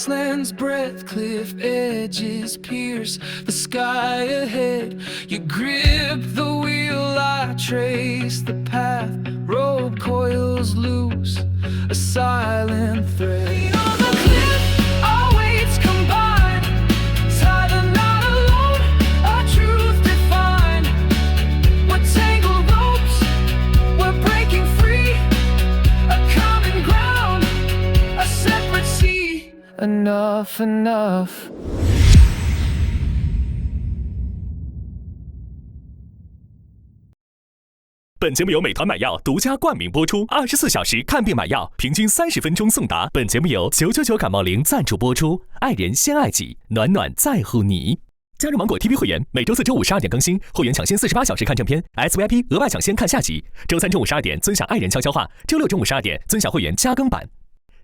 wasteland's breath, cliff edges pierce the sky ahead. You grip the wheel, I trace the path, rope coils loose, a silent thread. Beyond the cliff, our weights combine, tie the knot alone, a truth defined. We're tangled ropes, we're breaking free, a common ground, a separate sea. Enough, enough. 本节目由美团买药独家冠名播出，24小时看病买药，平均30分钟送达。本节目由999感冒灵赞助播出，爱人先爱己，暖暖在乎你。加入芒果 TV 会员，每周4、周5 12点更新，会员抢先48小时看正片 ，SVIP 额外抢先看下集。周3中午12点尊享爱人悄悄话，周6中午12点尊享会员加更版。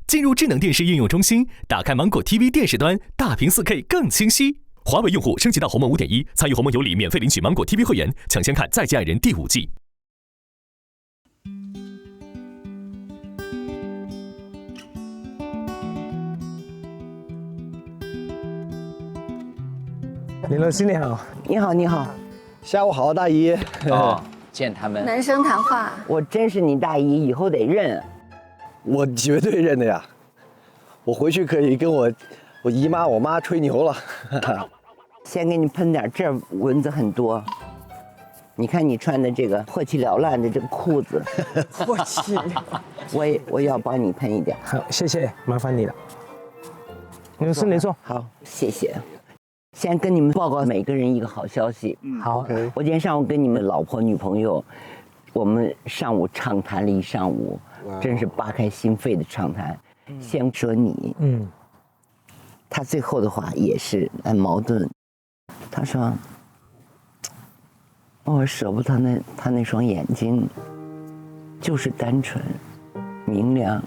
进入智能电视应用中心，打开芒果 TV 电视端，大屏4K 更清晰。华为用户升级到鸿蒙 5.1， 参与鸿蒙有礼免费领取芒果 TV 会员，抢先看《再见爱人》第5季。林老师你好，你好，你好，下午好，大姨。哦，见他们。男生谈话，我真是你大姨，以后得认。我绝对认的呀，我回去可以跟我姨妈、我妈吹牛了。先给你喷点，这儿蚊子很多。你看你穿的这个破气缭乱的这个裤子，破气。我要帮你喷一点。好，谢谢，麻烦你了。林老师你坐。好，谢谢。先跟你们报告每个人一个好消息。好，我今天上午跟你们老婆女朋友，我们上午畅谈了一上午，真是扒开心肺的畅谈。先说你，他最后的话也是很矛盾。他说：“我舍不得他那双眼睛，就是单纯、明亮。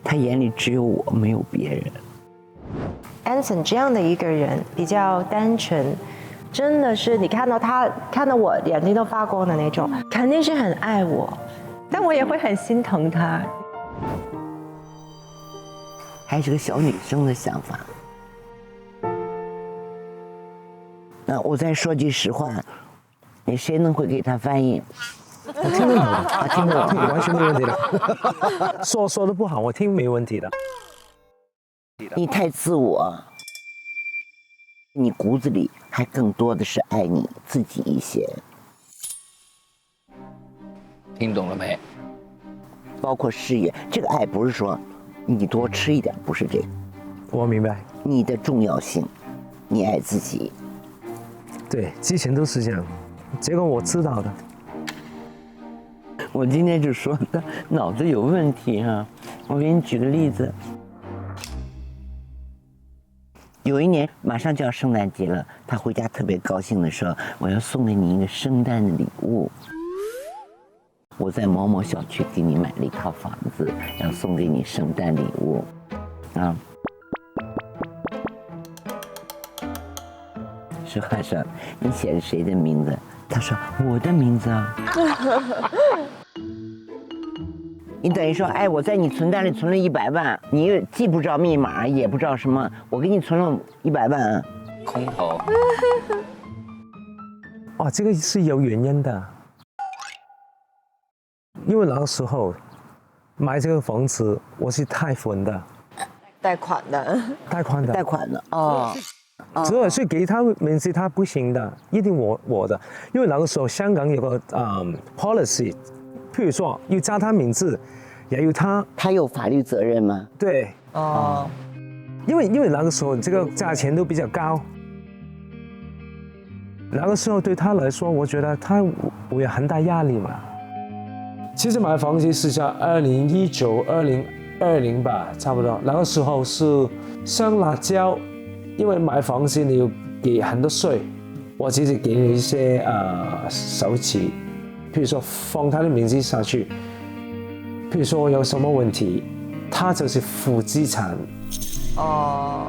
他眼里只有我，没有别人。” Anson 这样的一个人比较单纯，真的是你看到他看到我眼睛都发光的那种，肯定是很爱我，但我也会很心疼他。还是个小女生的想法。那我再说句实话，你谁能会给他翻译？我听得懂，听得懂，完全没问题的。说的不好，我听没问题的。你太自我，你骨子里还更多的是爱你自己一些。听懂了没？包括事业，这个爱不是说你多吃一点，不是这个。我明白。你的重要性，你爱自己。对，之前都是这样，这个我知道的。我今天就说他脑子有问题啊！我给你举个例子。有一年马上就要圣诞节了，他回家特别高兴地说：“我要送给你一个圣诞的礼物。我在某某小区给你买了一套房子，要送给你圣诞礼物。”啊，实话说，你写的谁的名字？他说我的名字啊。你等于说，哎，我在你存单里存了100万，你既不知道密码，也不知道什么，我给你存了100万啊。空头。哦，这个是有原因的，因为那个时候买这个房子我是贷款的，贷款的哦。所以给他名字他不行的，一定我的，因为那个时候香港有个policy， 譬如说要加他名字，也有他有法律责任吗？对哦，因为那个时候这个价钱都比较高，那个时候对他来说，我觉得他会有很大压力嘛。其实买房子是在2019、2020吧，差不多。那个时候是上辣椒，因为买房子你要给很多税，我只是给你一些手续，譬如说放他的名字下去，譬如说有什么问题，他就是负资产。哦，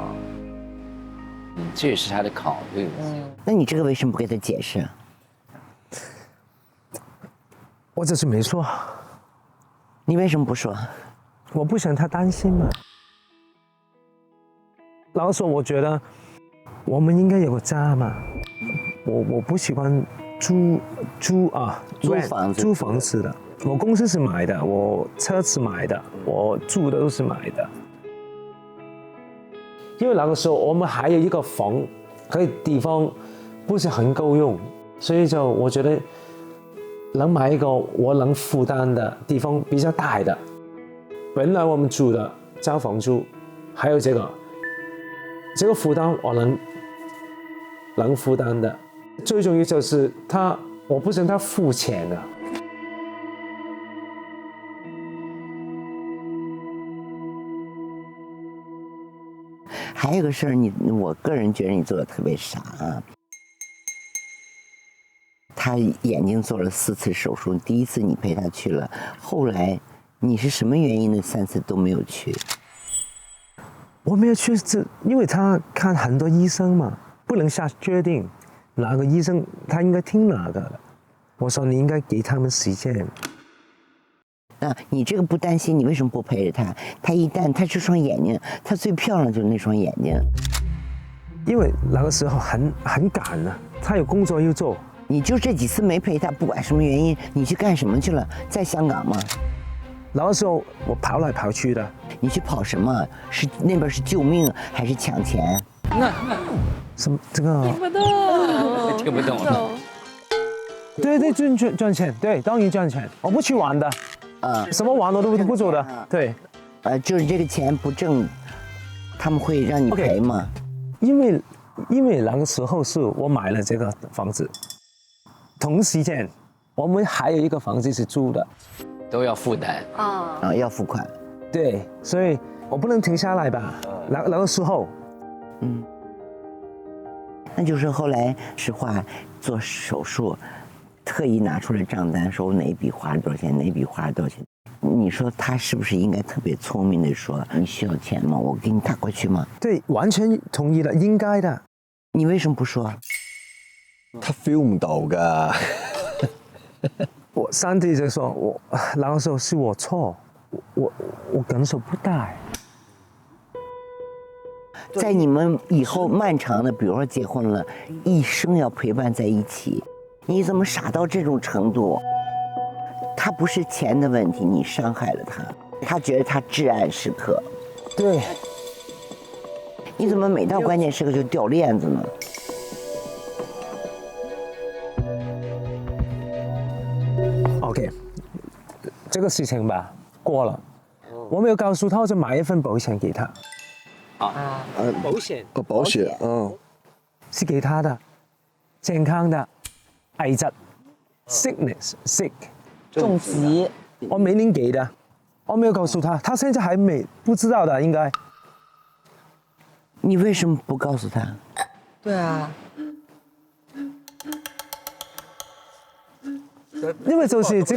这也是他的考虑。那你这个为什么不给他解释？我就是没说。你为什么不说？我不想他担心嘛。然后说我觉得我们应该有个家嘛，我不喜欢租房子的。我公司是买的，我车是买的，我住的都是买的。因为那个时候我们还有一个房，可以地方不是很够用，所以就我觉得能买一个我能负担的地方比较大的。本来我们住的交房租，还有这个负担我能负担的。最重要就是我不想他付钱的。还有个事儿，我个人觉得你做的特别傻啊。他眼睛做了4次手术，第1次你陪他去了，后来你是什么原因呢？3次都没有去。我没有去，因为他看很多医生嘛，不能下决定哪个医生他应该听哪个的。我说你应该给他们时间。那你这个不担心，你为什么不陪着他？他一旦他这双眼睛，他最漂亮就是那双眼睛。因为那个时候很赶啊，他有工作要做。你就这几次没陪他，不管什么原因，你去干什么去了？在香港吗？那个时候我跑来跑去的。你去跑什么？是那边是救命还是抢钱？什么这个？听不懂了。对，赚钱，对，当然赚钱。我不去玩的，什么玩我都不做的，对。就是这个钱不挣，他们会让你赔吗？因为那个时候是我买了这个房子，同时间我们还有一个房子是租的，都要负担要付款。对，所以我不能停下来吧？那个时候，那就是后来实话做手术，特意拿出来账单，说我哪一笔花了多少钱，哪一笔花了多少钱。你说他是不是应该特别聪明的说，你需要钱吗？我给你打过去吗？对，完全同意了，应该的。你为什么不说？他 feel 唔到噶。我3弟就说我那个时候是我错，我感受不到。在你们以后漫长的，比如说结婚了，一生要陪伴在一起，你怎么傻到这种程度？他不是钱的问题，你伤害了他，他觉得他至暗时刻。对，你怎么每到关键时刻就掉链子呢？这个事情吧过了，我没有告诉他，我就买一份保险给他。保险，是给他的，健康的，癌症 ，sickness sick， 重疾，我每年给的，我没有告诉他，他现在还不知道的，应该。你为什么不告诉他？对啊。因为就是这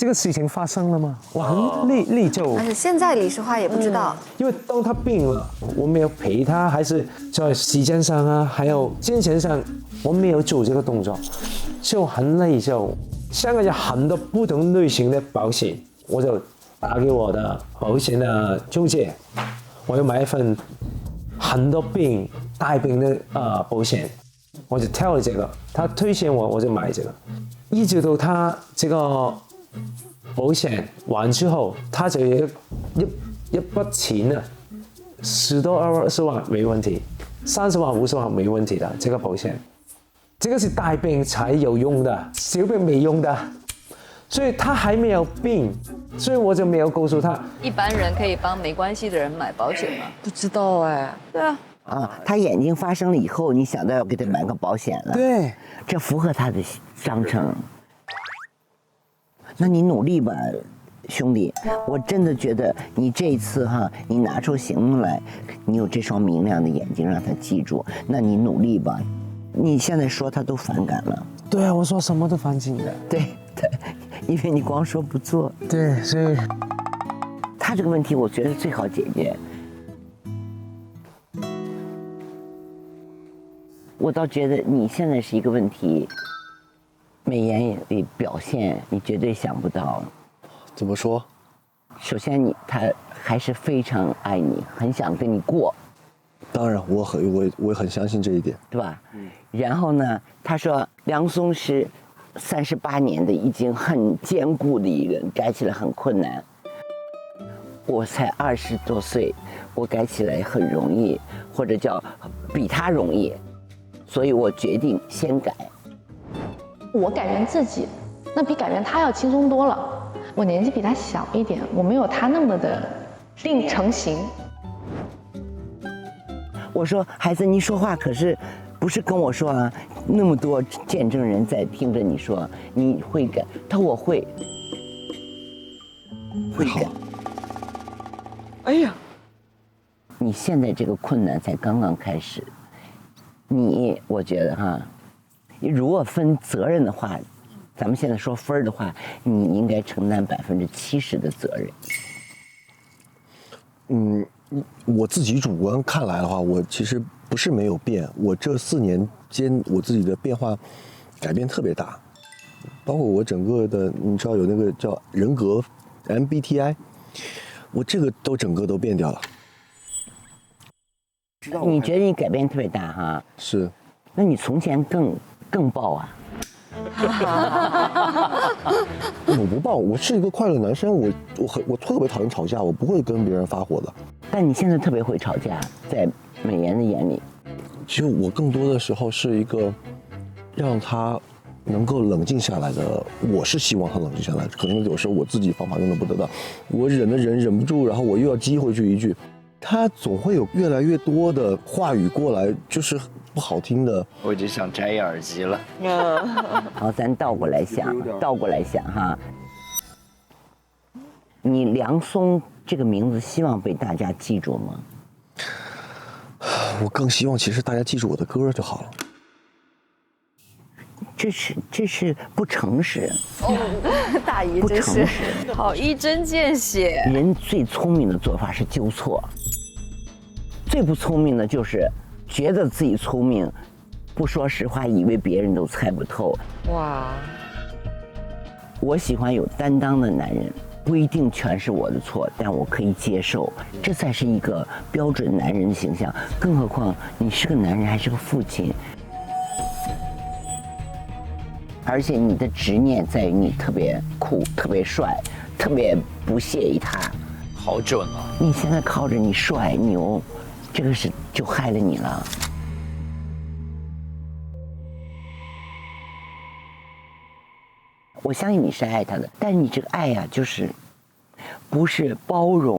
个事情发生了嘛，我很内疚。而且现在李世华也不知道，因为当他病了，我没有陪他，还是在时间上啊，还有金钱上，我没有做这个动作，就很内疚。香港有很多不同类型的保险，我就打给我的保险的中介，我要买一份很多病大病的保险，我就挑了这个，他推荐我就买这个。一直到他这个保险完之后，他就有一笔钱啊，10多20万没问题，30万50万没问题的这个保险，这个是大病才有用的，小病没用的，所以他还没有病，所以我就没有告诉他。一般人可以帮没关系的人买保险吗？不知道哎。对啊。他眼睛发生了以后，你想到要给他买个保险了，对，这符合他的章程。那你努力吧，兄弟，我真的觉得你这一次你拿出行动来，你有这双明亮的眼睛，让他记住。那你努力吧，你现在说他都反感了。对啊，我说什么都反感的。对，因为你光说不做。对，所以他这个问题，我觉得最好解决。我倒觉得你现在是一个问题，美颜的表现你绝对想不到。怎么说？首先他还是非常爱你，很想跟你过。当然，我也很相信这一点，对吧？然后呢，他说梁松是38年的已经很坚固的一个人，改起来很困难。我才20多岁，我改起来很容易，或者叫比他容易，所以我决定先改。我改变自己，那比改变他要轻松多了。我年纪比他小一点，我没有他那么的定成型。我说孩子，你说话可是不是跟我说啊？那么多见证人在听着你说，你会改？他说我会改。哎呀，你现在这个困难才刚刚开始，我觉得哈，如果分责任的话，咱们现在说分的话，你应该承担70%的责任。我自己主观看来的话，我其实不是没有变，我这4年间我自己的变化改变特别大，包括我整个的，你知道有那个叫人格 MBTI， 我这个整个都变掉了。你觉得你改变特别大哈？是。那你从前更暴啊？我不暴，我是一个快乐男生，我特别讨厌吵架，我不会跟别人发火的。但你现在特别会吵架，在美妍的眼里。其实我更多的时候是一个让他能够冷静下来的，我是希望他冷静下来，可能有时候我自己方法用的不得当，我忍不住，然后我又要激回去一句，他总会有越来越多的话语过来，就是不好听的。我已经想摘耳机了。好，咱倒过来想哈。你梁松这个名字希望被大家记住吗？我更希望其实大家记住我的歌就好了。这是不诚实。大姨真是好一针见血。人最聪明的做法是纠错，最不聪明的就是觉得自己聪明，不说实话，以为别人都猜不透。哇！我喜欢有担当的男人，不一定全是我的错，但我可以接受，这才是一个标准男人的形象。更何况你是个男人，还是个父亲，而且你的执念在于你特别酷、特别帅、特别不屑一他。好准啊！你现在靠着你帅牛，这个就害了你了。我相信你是爱他的，但是你这个爱呀，就是不是包容。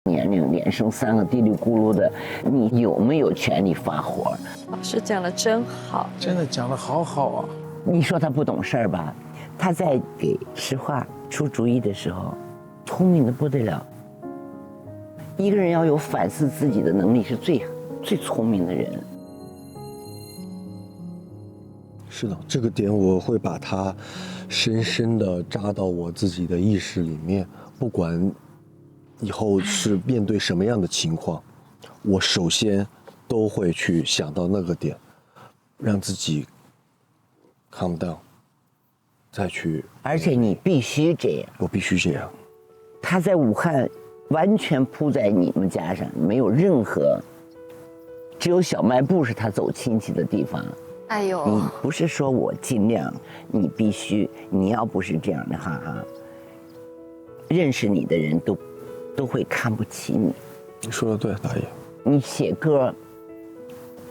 年龄连生3个嘀里咕噜的，你有没有权利发火？老师讲的真好，真的讲得好好啊！你说他不懂事儿吧？他在给实话出主意的时候，聪明的不得了。一个人要有反思自己的能力，是最聪明的人。是的，这个点我会把它深深地扎到我自己的意识里面，不管以后是面对什么样的情况，我首先都会去想到那个点，让自己 calm down， 再去。而且你必须这样，我必须这样。他在武汉完全铺在你们家上，没有任何，只有小卖部是他走亲戚的地方。哎呦，你不是说我尽量，你必须，你要不是这样的话哈，认识你的人都会看不起你。你说的对，大爷。你写歌，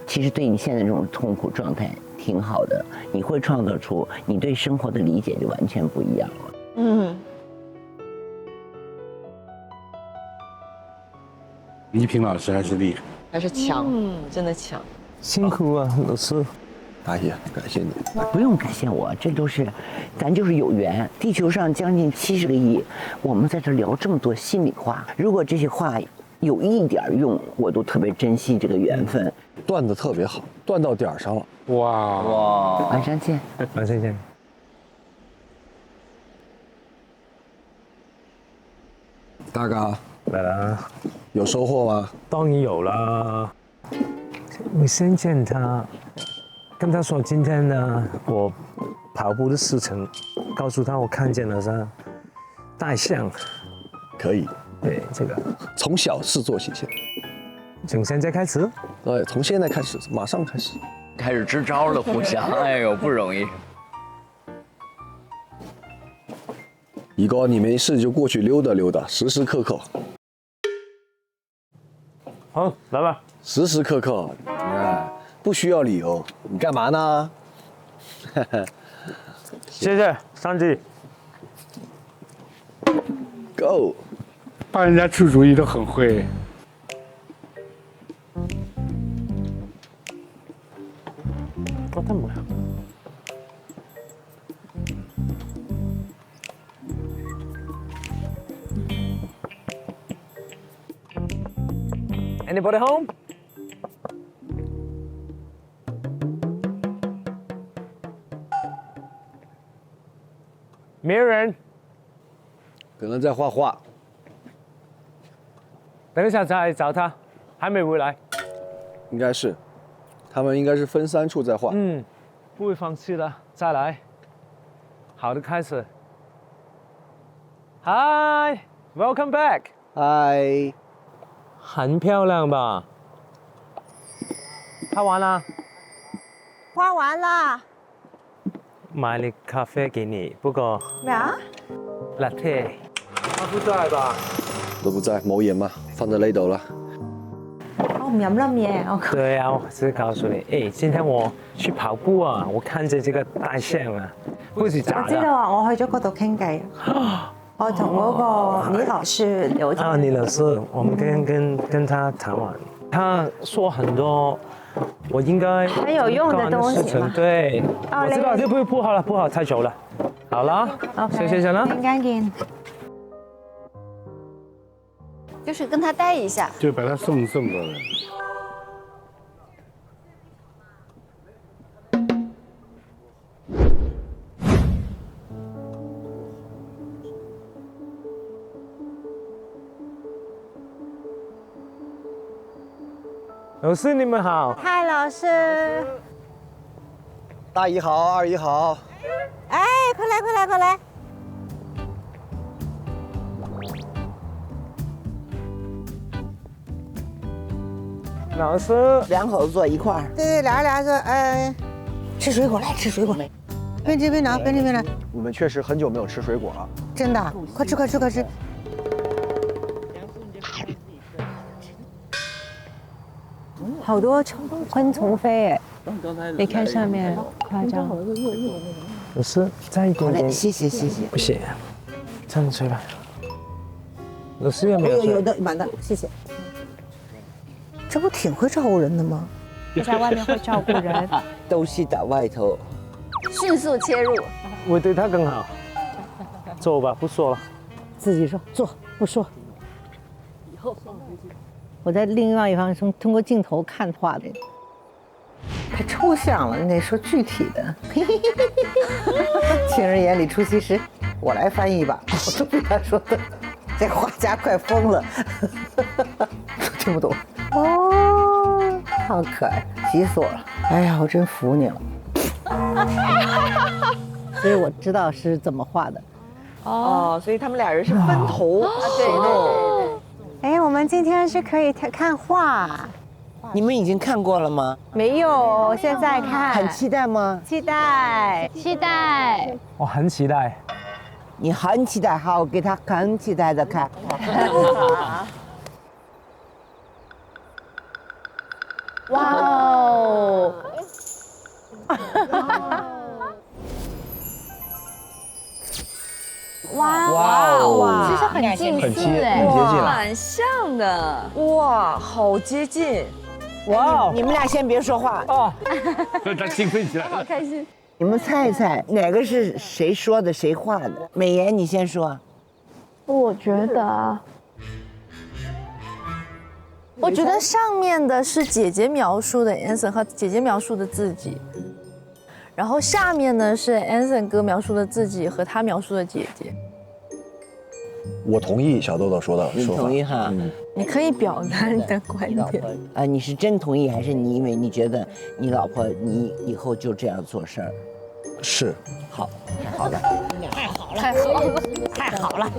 其实对你现在这种痛苦状态挺好的，你会创造出你对生活的理解就完全不一样了。嗯，倪萍老师还是厉害，还是强，真的强。辛苦啊，老师。大爷，感谢你。不用感谢我，这都是，咱就是有缘。地球上将近70个亿，我们在这聊这么多心里话，如果这些话有一点用，我都特别珍惜这个缘分。断得特别好，断到点儿上了。哇，晚上见，晚上见。大哥，来了，有收获吗？当然有啦。我先见他，跟他说今天呢，我跑步的事情，告诉他我看见了是大象。可以。对，这个从小事做起先。从现在开始。对，从现在开始，马上开始。开始支招了，互相，哎呦，不容易。一哥，你没事就过去溜达溜达，时时刻刻。好，来吧。时时刻刻，哎，不需要理由。你干嘛呢？谢谢，上去。Go。帮人家出主意都很会。覺得唔係。Anybody home? 没人。可能在画画。等一下再找他，还没回来。应该是，他们应该是分3处在画。不会放弃的，再来。好的开始。Hi, welcome back. 嗨。很漂亮吧？拍完了。画完了。买了咖啡给你，不過咩啊？ latte。他不在吧？都不在，冇盐嘛，放在那度了。我唔飲啦嘢。对啊，我只是告诉你，哎，今天我去跑步啊，我看见这个大象啊，不是假的。我知道啊，我去咗嗰度傾偈。我同嗰個倪老師聊天。啊，倪老師，我們跟他談完，他說很多我應該很有用的東西嘛。對，我知道，就不好了，不好，太久了。好了，謝謝啦。陣間見。就是跟他待一下，就把他送过来。老師你們好。嗨，老師。大姨好，二姨好。哎，快來快來快來。老師，两口子坐一块儿。对，俩说，吃水果来，吃水果。边吃边聊，边吃边聊。你们确实很久没有吃水果了。真的，快吃快吃快吃。好多昆虫飞哎！你看上面，夸张。老師，再一點點。謝謝謝謝。不行，趁水吧。老師有沒有水？有的，滿的，謝謝。这不挺会照顾人的吗？在外面会照顾人，都是在外头。迅速切入。我对他更好。走吧，不说了。自己说，做不说。我在另外一方通过镜头看画的，太抽象了，你得说具体的。情人眼里出西施，我来翻译吧，我都被他说的，这画家快疯了，听不懂。哦，好可爱，急死我了！哎呀，我真服你了。所以我知道是怎么画的。哦，所以他们俩人是分头行动。们今天是可以看画。你们已经看过了吗？没有，现在看。很期待吗？期待，期待。我很期待。你很期待，好，给他很期待的看。哇哦！哇哦，其实很近似哎，蛮像的。哇，好接近。哇，你们俩先别说话哦，他兴奋起来了，好开心。你们猜一猜哪个是谁说的，谁画的？美妍，你先说。我觉得上面的是姐姐描述的 Anson 和姐姐描述的自己，然后下面呢是 Anson 哥描述的自己和他描述的姐姐。我同意小豆豆说的你说法。同意哈？你可以表达你的观点。你是真同意还是你因为你觉得你老婆你以后就这样做事儿？是。好，太好了，太好了，太好了。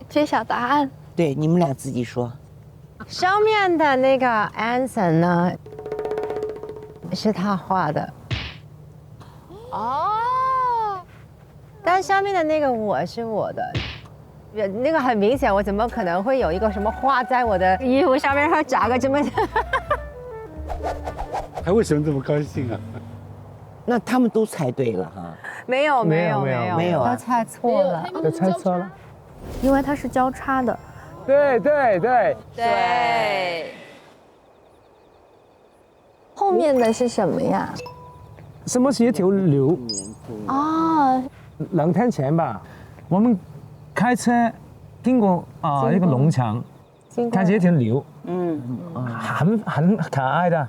揭晓答案。对，你们俩自己说。上面的那个 Anson 呢，是他画的。哦。但上面的那个我是我的，那个很明显，我怎么可能会有一个什么画在我的衣服上面，还扎个这么？他为什么这么高兴啊？那他们都猜对了哈。没有，都猜错了，都猜错了。因为它是交叉的。对。后面的是什么呀？什么是一条流？啊2天前吧，我们开车经过一个农场，看见一条牛，很可爱的，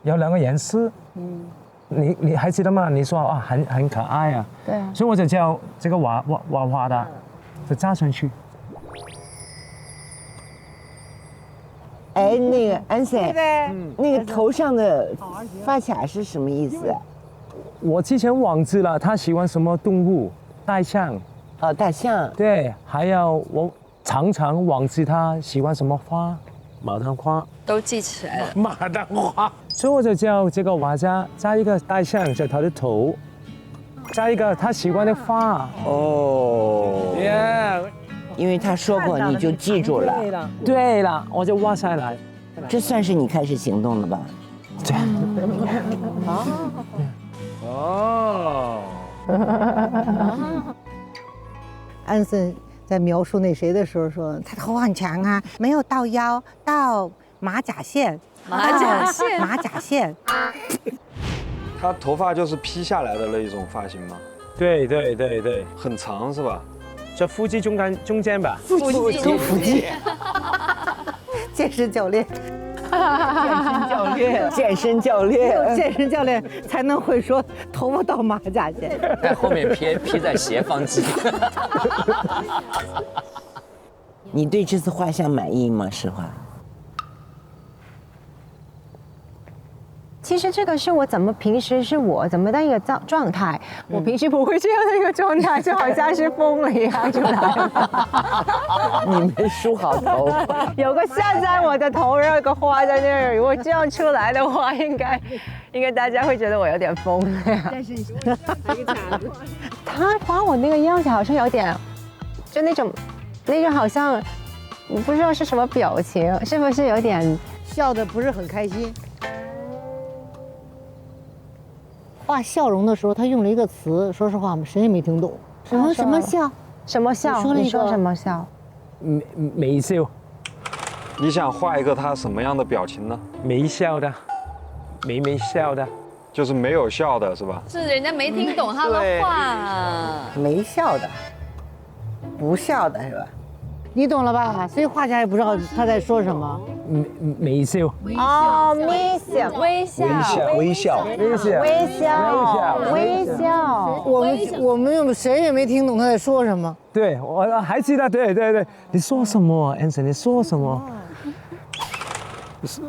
有2个颜色，你还记得吗？你说很可爱啊，对，所以我就叫这个娃娃的，就加上去。哎，那个安森，那个头上的发卡是什么意思？我之前忘记了，他喜欢什么动物？大象。哦，大象。对，还有我常常忘记他喜欢什么花，马丹花。都记起来了。马丹花。所以我就叫这个娃加一个大象在他的头，加一个他喜欢的花。哦。耶。因为他说过，你就记住了。对了，我就画下来。这算是你开始行动了吧？对。安森在描述那谁的时候说，他头很长啊，没有到腰，到马甲线。马甲线。他头发就是披下来的那一种发型吗？对。很长是吧？这腹肌中间吧。腹肌。健身教练。健身教练，健身教练才能会说头发到马甲线。在后面披在斜方肌。你对这次画像满意吗？实话。其实这个是我平时是我怎么的一个状态，我平时不会这样的一个状态，就好像是疯了一样出来。你没梳好头，有个像在我的头上，有个花在那儿。如果这样出来的话，应该大家会觉得我有点疯了呀。但是你说这个茬子，他画我那个样子好像有点，就那种好像，不知道是什么表情，是不是有点笑得不是很开心？画笑容的时候，他用了一个词，说实话，我们谁也没听懂。什么笑？什么笑？你说什么笑？微笑。你想画一个他什么样的表情呢？微笑的，微笑的，就是没有笑的是吧？是人家没听懂他的话。没笑的，不笑的是吧？你懂了吧？所以画家也不知道他在说什么。微笑。哦，微笑。我们谁也没听懂他在说什么。对，我还记得，对，你说什么 ，Anson？ 你说什么？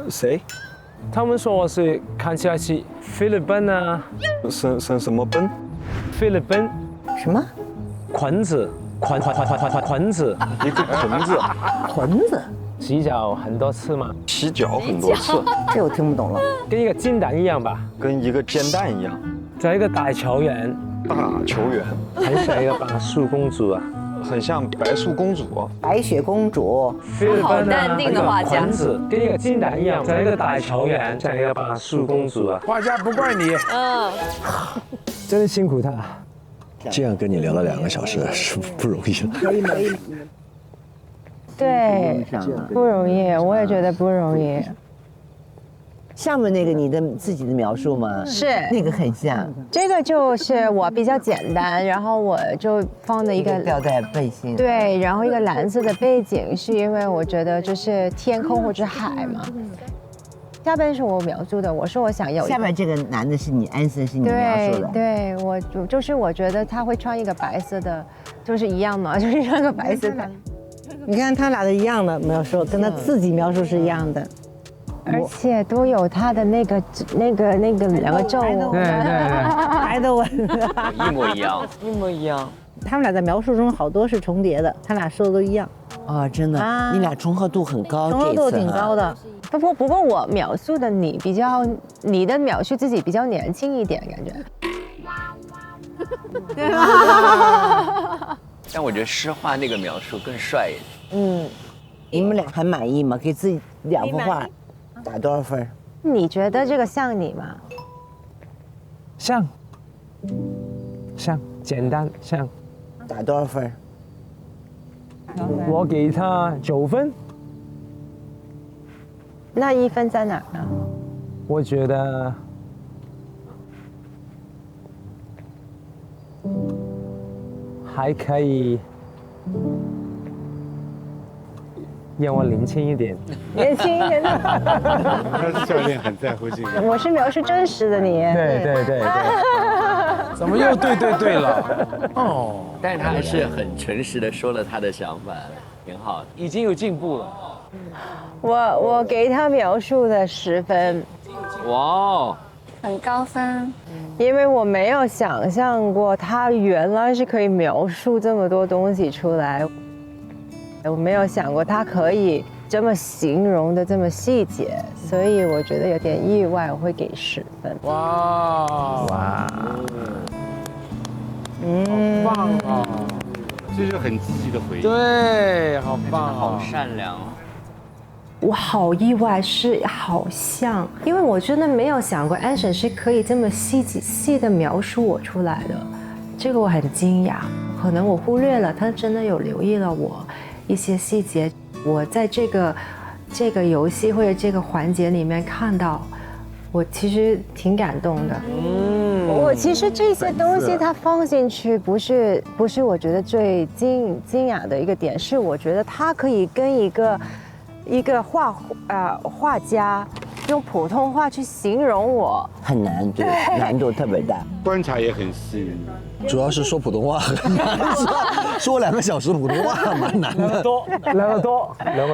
谁？他们说我是看起来是菲律宾啊。什么奔？菲律宾。什么？裙子。捆子，一个臀子，臀子，洗脚很多次嘛，洗脚很多次，这我听不懂了。跟一个金蛋一样吧，跟一个煎蛋一样。在一个大球员，大球员，很像一个白雪公主啊，很像白素公主。白雪公主，好淡定的画家捆子跟一个金蛋一样，在一个大球员，像一个白雪公主啊，画家不怪你。嗯，真的辛苦他。这样跟你聊了2个小时是不容易的。对，不容易，我也觉得不容易。下面那个你的自己的描述吗？是那个很像，这个就是我比较简单，然后我就放了一个吊带背心。对，然后一个蓝色的背景，是因为我觉得就是天空或者海嘛。下边是我描述的，我说我想有下面这个男的是你，安森是你描述的。对，就是我觉得他会穿一个白色的，就是一样嘛，就是穿个白色的。你看他俩的一样的描述，跟他自己描述是一样的。而且都有他的那个两个皱纹，对，白的纹，一模一样，一模一样。他们俩在描述中好多是重叠的，他俩说的都一样。啊，真的，你俩重合度很高，重合度挺高的。不过我描述的你的描述自己比较年轻一点，感觉。对吧？但我觉得诗画那个描述更帅一点。你们俩还满意吗？给自己2幅画打多少分？你觉得这个像你吗？像，简单像。打多少分？我给他9分。那1分在哪儿呢？我觉得还可以让我年轻一点。年轻一点的。他是教练，很在乎这个。我是描述真实的你。对。怎么又对了？哦，但是他还是很诚实的说了他的想法，挺好的。已经有进步了。我给他描述的10分。哇哦，很高分。因为我没有想象过他原来是可以描述这么多东西出来，我没有想过他可以这么形容的这么细节，所以我觉得有点意外，我会给10分。哇，棒啊！这是很积极的回应。对，好棒，好善良哦。我好意外，是好像，因为我真的没有想过安审是可以这么细的描述我出来的，这个我很惊讶，可能我忽略了，他真的有留意了我一些细节，我在这个游戏或者这个环节里面看到，我其实挺感动的。我其实这些东西它放进去不是我觉得最惊讶的一个点，是我觉得它可以跟一个画家用普通话去形容我，很难，对，难度特别大，观察也很细。主要是说普通话很难，说2个小时普通话蛮难的。2个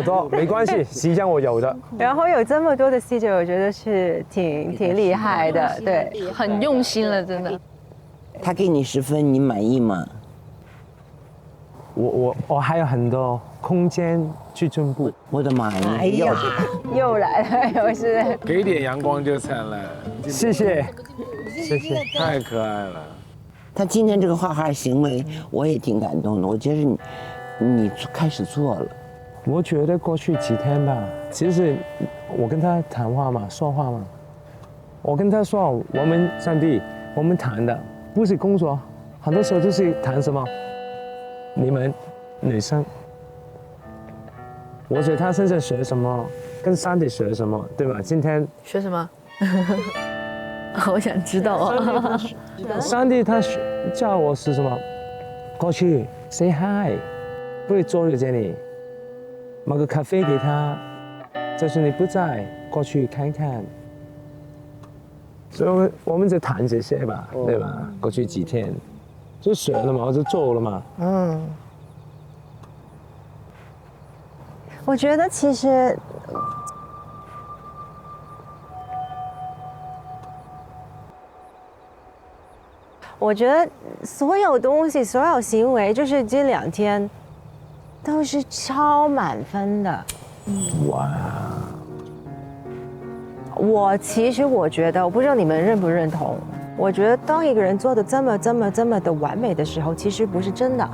多，没关系，时间我有的。然后有这么多的细节，我觉得是挺厉害的，对，很用心了，真的。他给你10分，你满意吗？我还有很多空间去进步。我的妈呀！哎呀，又来了，又是。给点阳光就灿烂。谢谢。太可爱了。他今天这个画画行为，我也挺感动的。我觉得你开始做了。我觉得过去几天吧，其实我跟他谈话嘛，说话嘛，我跟他说，我们上帝，我们谈的不是工作，很多时候就是谈什么，你们女生，我在他身上学什么，跟上帝学什么，对吧？今天学什么？好想知道啊！上帝他叫我是什么？过去 say hi， 不会坐在这里，买个咖啡给他，就算你不在，过去看看。所以我们在谈这些吧，对吧？过去几天就学了嘛，我就做了嘛。我觉得其实。我觉得所有东西、所有行为，就是这2天都是超满分的。哇！其实我觉得，我不知道你们认不认同。我觉得当一个人做的这么的完美的时候，其实不是真的，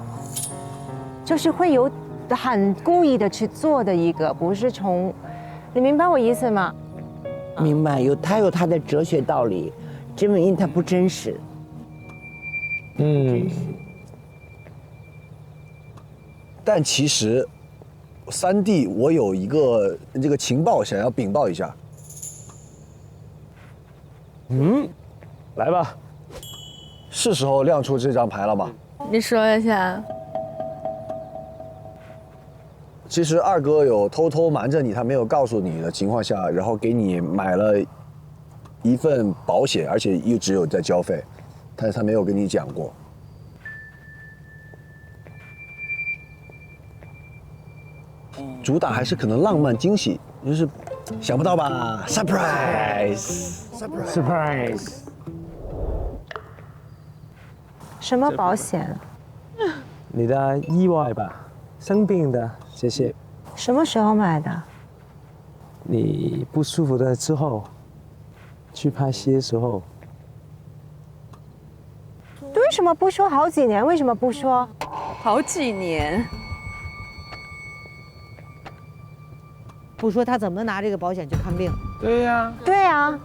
就是会有很故意的去做的一个，不是从，你明白我意思吗？明白，他有他的哲学道理，因为他不真实。但其实，3D 我有一个这个情报想要禀报一下。来吧，是时候亮出这张牌了吗？你说一下。其实二哥有偷偷瞒着你，他没有告诉你的情况下，然后给你买了一份保险，而且一直有在交费，但是他没有跟你讲过。主打还是可能浪漫惊喜，就是想不到吧 ？Surprise！ 什么保险？你的意外吧，生病的这些。什么时候买的？你不舒服的之后，去拍戏的时候。为什么不说好几年？为什么不说？好几年。不说他怎么拿这个保险去看病？对呀，对呀，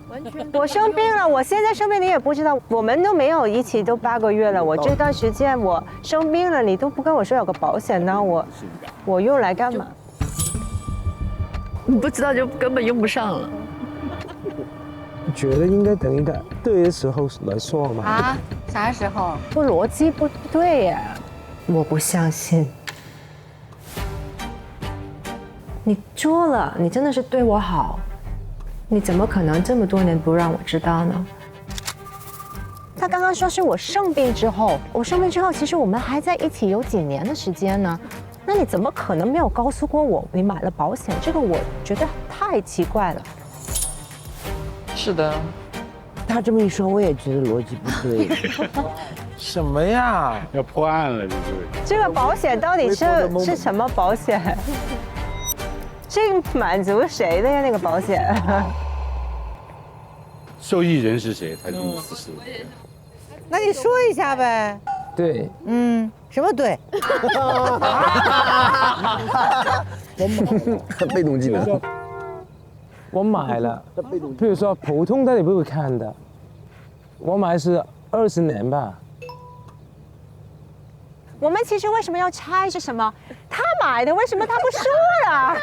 我生病了，我现在生病你也不知道，我们都没有一起都8个月了，我这段时间我生病了，你都不跟我说有个保险，那我用来干嘛？你不知道就根本用不上了。觉得应该等一个对的时候来说嘛。啊？啥时候？不逻辑不对呀，我不相信。你做了，你真的是对我好，你怎么可能这么多年不让我知道呢？他刚刚说是我生病之后，其实我们还在一起有几年的时间呢，那你怎么可能没有告诉过我你买了保险？这个我觉得太奇怪了。是的，他这么一说，我也觉得逻辑不对。什么呀？要破案了，这个保险到底是什么保险？这满足谁的呀？那个保险？受益人是谁？他的意思是。那你说一下呗。对。什么对？被动技能。我买了，比如说普通的你不会看的，我买是20年吧。我们其实为什么要猜是什么？他买的，为什么他不说了？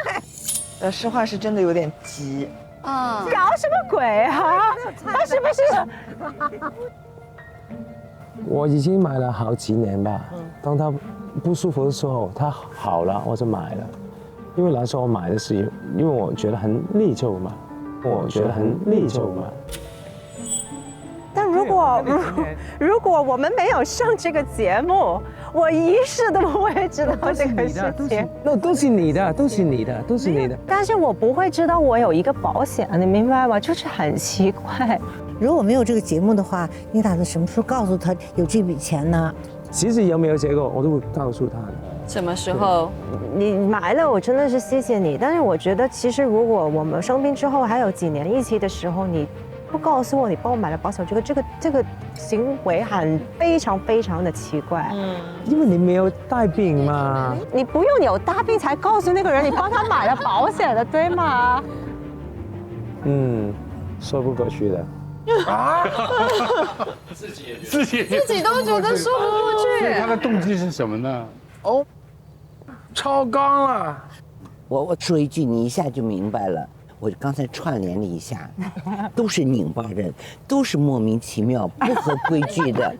实话是真的有点急啊！搞什么鬼啊？他是不是？我已经买了好几年吧。当他不舒服的时候，他好了我就买了。因为那时候我买的是，因为我觉得很内疚嘛，但如果我们没有上这个节目，我一世都不会知道这个事情。那都是你的。但是我不会知道我有一个保险，你明白吗？就是很奇怪。如果没有这个节目的话，你打算什么时候告诉他有这笔钱呢？其实有没有结果，我都会告诉他的。什么时候？你买了，我真的是谢谢你。但是我觉得，其实如果我们生病之后还有几年一起的时候，你不告诉我你帮我买了保险，我觉得这个行为非常的奇怪。因为你没有带病嘛。你不用有大病才告诉那个人你帮他买了保险的，对吗？说不过去的。啊！自己都觉得说不过去。他的动机是什么呢？哦，超纲了。我说一句，你一下就明白了。我刚才串联了一下，都是拧巴人，都是莫名其妙、不合规矩的。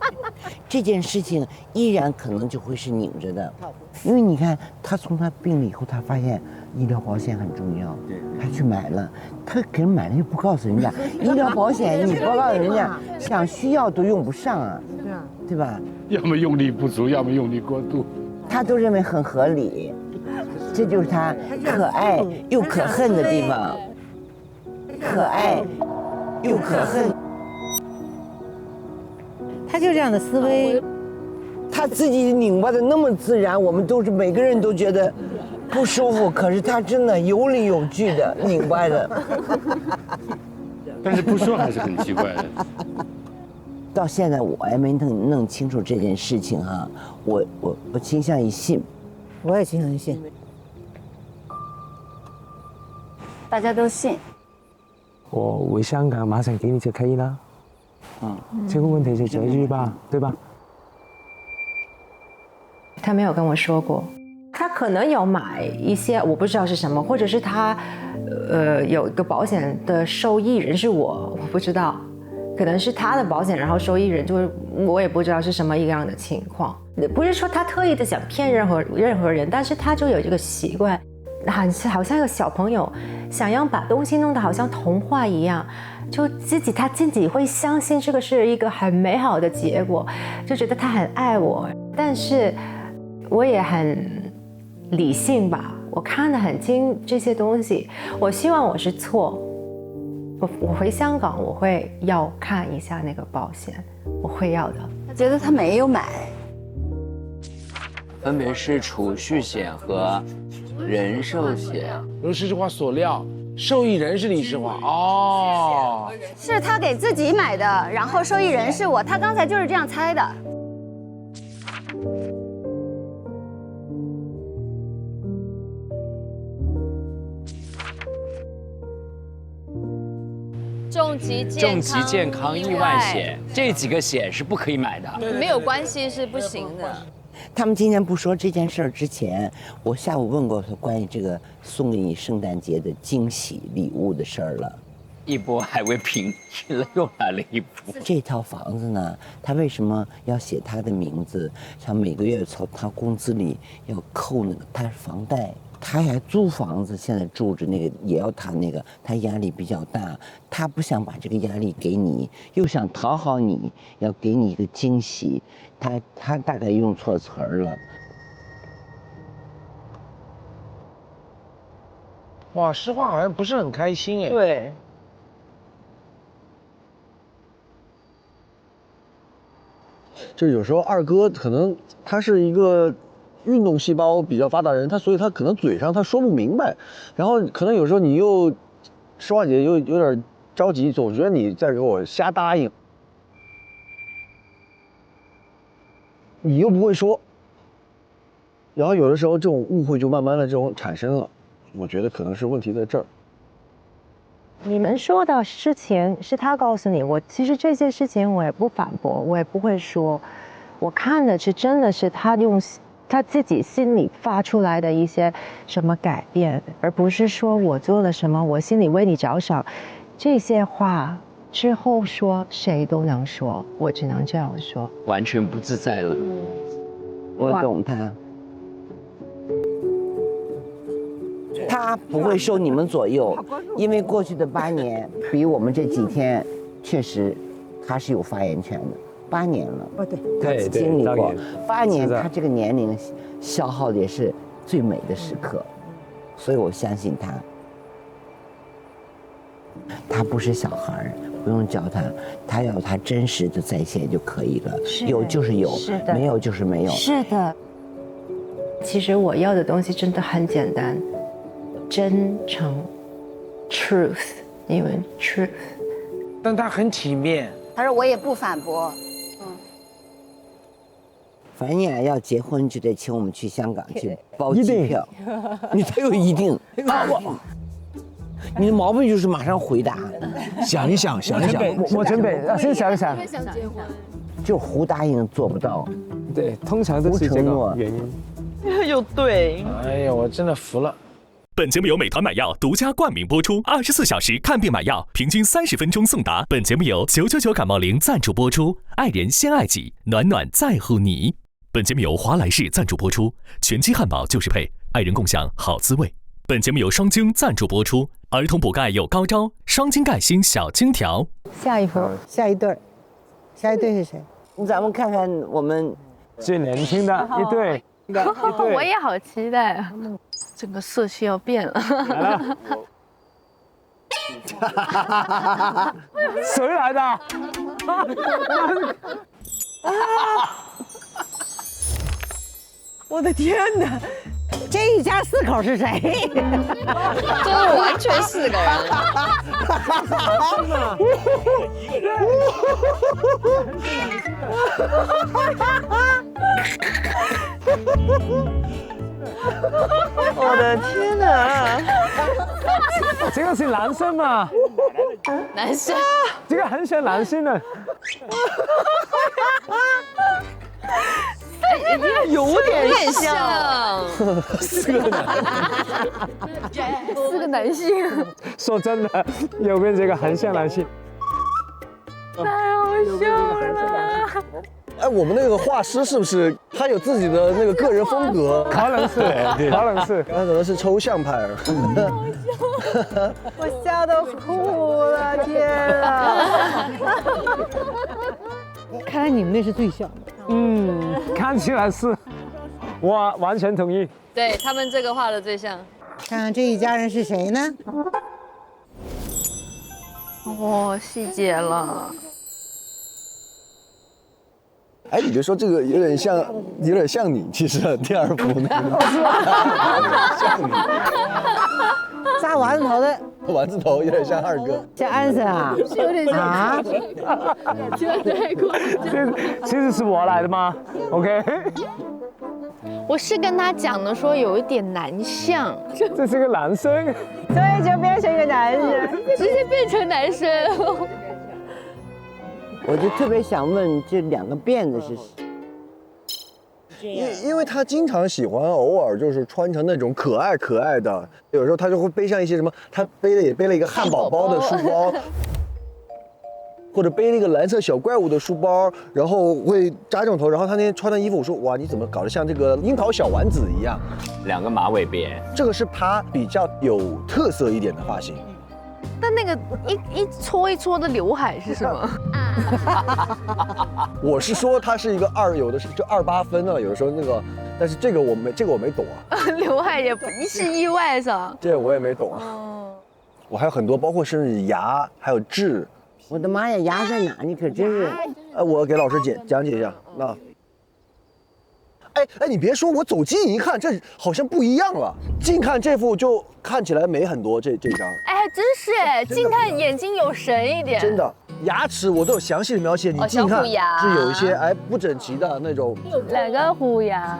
这件事情依然可能就会是拧着的，因为你看，他从他病了以后，他发现医疗保险很重要，他去买了，他给人买了又不告诉人家，医疗保险你不告诉人家，想需要都用不上啊，对吧？要么用力不足，要么用力过度，他都认为很合理，这就是他可爱又可恨的地方。可爱又可恨。他就这样的思维，他自己拧巴的那么自然，我们都是每个人都觉得不舒服，可是他真的有理有据的拧巴的。但是不说还是很奇怪的。到现在我还没弄清楚这件事情哈，我倾向于信，我也倾向于信。大家都信。我回香港马上给你就可以了。这个问题就这句吧，对吧？他没有跟我说过，他可能有买一些我不知道是什么，或者是他有一个保险的受益人是我不知道，可能是他的保险，然后受益人就是我也不知道是什么一样的情况。不是说他特意的想骗任何人，但是他就有这个习惯，好像一个小朋友想要把东西弄得好像童话一样，就他自己会相信这个是一个很美好的结果，就觉得他很爱我，但是我也很理性吧，我看得很清这些东西，我希望我是错。我回香港，我会要看一下那个保险，我会要的。他觉得他没有买，分别是储蓄险和人寿险。如实话所料，受益人是李世华哦，是他给自己买的，然后受益人是我，他刚才就是这样猜的。重疾健康、意外险这几个险是不可以买的，没有关系是不行的。他们今天不说这件事儿之前，我下午问过他关于这个送给你圣诞节的惊喜礼物的事儿了。一波还未平，又来了一波。这套房子呢，他为什么要写他的名字？他每个月从他工资里要扣那个，他是房贷。他还租房子，现在住着那个也要他那个，他压力比较大，他不想把这个压力给你，又想讨好你，要给你一个惊喜，他大概用错词儿了。哇，诗画好像不是很开心哎。对。就有时候二哥可能他是一个运动细胞比较发达的人，所以他可能嘴上他说不明白，然后可能有时候你又，诗画姐又有点着急，总觉得你在给我瞎答应，你又不会说，然后有的时候这种误会就慢慢的这种产生了，我觉得可能是问题在这儿。你们说的事情是他告诉你，我其实这些事情我也不反驳，我也不会说，我看的是真的是他用他自己心里发出来的一些什么改变，而不是说我做了什么，我心里为你着想，这些话之后说谁都能说，我只能这样说，完全不自在了。我懂他。他不会受你们左右，因为过去的8年比我们这几天，确实他是有发言权的。8年了，哦对，他经历过8年，他这个年龄消耗的也是最美的时刻，所以我相信他。他不是小孩，不用教他，他要他真实的在线就可以了，有就是有，没有就是没有。是的。其实我要的东西真的很简单。真诚 ，truth， 因为 truth， 但他很体面。他说我也不反驳，反正你俩要结婚就得请我们去香港去包机票，你才有一定。你的毛病就是马上回答，想一想，想一想。我准备先想一想。想结婚，就胡答应做不到。对，通常都是这个原因。又对。哎呀，我真的服了。本节目由美团买药独家冠名播出，24小时看病买药，平均30分钟送达。本节目由999感冒灵赞助播出，爱人先爱己，暖暖在乎你。本节目由华莱士赞助播出，全鸡汉堡就是配，爱人共享好滋味。本节目由双晶赞助播出，儿童补钙有高招，双晶钙锌小金条。下一步，下一对是谁？咱们看看我们最年轻的一对。我也好期待啊！整个色系要变了。谁来的？我的天哪！这一家4口是谁？这完全4个人。我的天哪！这个是男生吗？男生。这个很像男生的。有点像4个男，4个男性。说真的，右边这个很像男性。太好笑了。哎，我们那个画师是不是他有自己的那个个人风格？可能是，可能是，他可能是抽象派。我笑都哭了，天啊！看来你们那是最像的。看起来是，我完全同意。对他们这个画的最像。看看这一家人是谁呢？哦，细节了。哎，你别说这个有点像你，其实第二幅那个，像你，扎丸子头的，丸子头有点像二哥，像安森啊，是有点像啊，其实是我来的吗 ？OK， 我是跟他讲的，说有一点男相，这是个男生，所以就变成一个男人，直接变成男生。我就特别想问，这2个辫子是谁？因为他经常喜欢偶尔就是穿成那种可爱的，有时候他就会背上一些什么，他也背了一个汉堡包的书包，或者背了一个蓝色小怪物的书包，然后会扎这种头，然后他那天穿的衣服，我说哇，你怎么搞得像这个樱桃小丸子一样？2个马尾辫，这个是他比较有特色一点的发型。但那个一撮一撮的刘海是什么？我是说它是一个有的是就28分啊，有的时候那个，但是这个我没懂啊。刘海也不是意外是吧？这我也没懂啊。我还有很多，包括甚至牙，还有痣。我的妈呀，牙在哪？你可真是。我给老师讲解一下。那。哎，你别说，我走近一看，这好像不一样了。近看这副就看起来美很多，这张。哎，真是哎，近看眼睛有神一点。真的，牙齿我都有详细的描写，你近看是有一些不整齐的那种。2个虎牙。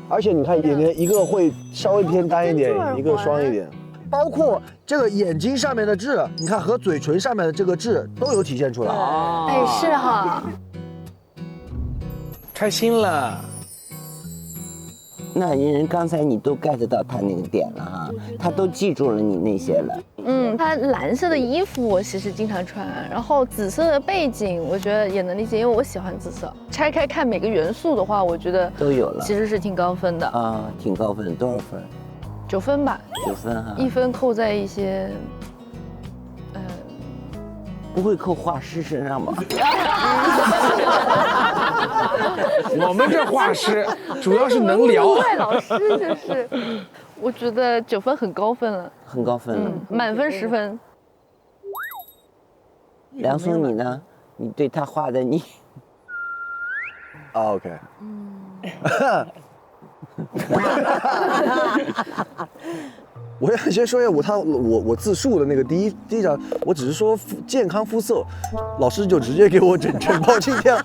而且你看眼睛一个会稍微偏单一点，一个双一点。包括这个眼睛上面的痣，你看和嘴唇上面的这个痣都有体现出来。哎，是哈。开心了。那人刚才你都 get 到他那个点了哈，他都记住了你那些了。他蓝色的衣服我其实经常穿，然后紫色的背景我觉得也能理解，因为我喜欢紫色。拆开看每个元素的话，我觉得都有了，其实是挺高分的啊，挺高分，多少分？9分吧。9分哈，1分扣在一些，不会扣画师身上吧？我们这画师主要是能聊。老师就是，我觉得9分很高分了，很高分了，满分10分。梁松你呢？你对他画的你，OK。我要先说一下我自述的那个第一张，我只是说健康肤色，老师就直接给我整包镜片。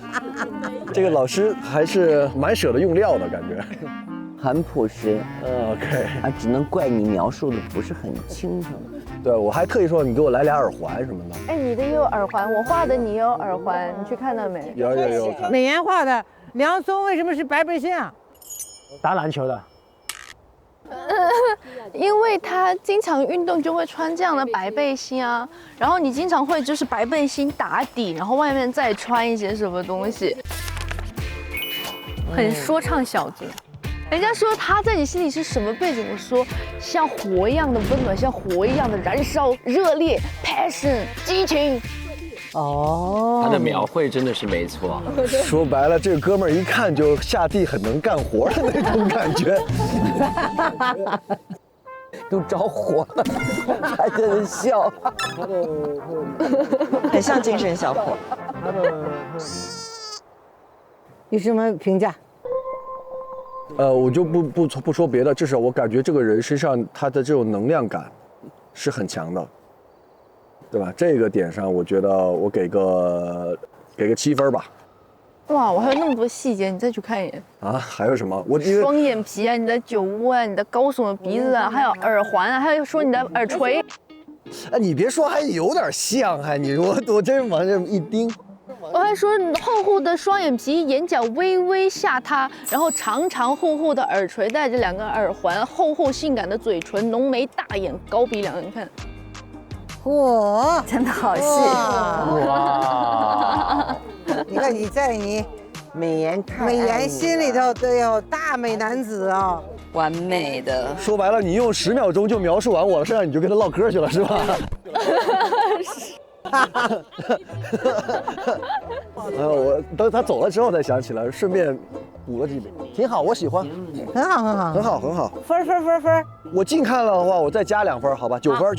这个老师还是蛮舍得用料的感觉，很朴实。OK， 只能怪你描述的不是很清楚。对，我还特意说你给我来俩耳环什么的。哎，你的也有耳环，我画的你有耳环，你去看到没？有。美颜画的梁松为什么是白背心啊？打篮球的。因为他经常运动就会穿这样的白背心啊，然后你经常会就是白背心打底，然后外面再穿一些什么东西，很说唱小子。人家说他在你心里是什么背景？我说像火一样的温暖，像火一样的燃烧、热烈、passion、激情。他的描绘真的是没错。说白了，这个哥们儿一看就下地很能干活的那种感觉，都着火了，还在那笑，很像精神小伙。有什么评价？我就不说别的，至少我感觉这个人身上他的这种能量感是很强的，对吧？这个点上，我觉得我给个7分吧。哇，我还有那么多细节，你再去看一眼啊！还有什么？双眼皮啊，你的酒窝啊，你的高耸的鼻子啊，还有耳环啊，还有说你的耳垂。哎，你别说，还有点像，还你说我真往这一盯。我还说你厚厚的双眼皮，眼角微微下塌，然后长长厚厚的耳垂，带着2个耳环，厚厚性感的嘴唇，浓眉大眼，高鼻梁，你看，哇，真的好细。哇！你看你在你美颜心里头都有大美男子啊，完美的。说白了，你用10秒钟就描述完我，剩下你就跟他唠嗑去了，是吧？我等他走了之后才想起来，顺便补了几笔，挺好，我喜欢，很好，很好，很好，很好。分。我近看了的话，我再加2分，好吧？9分。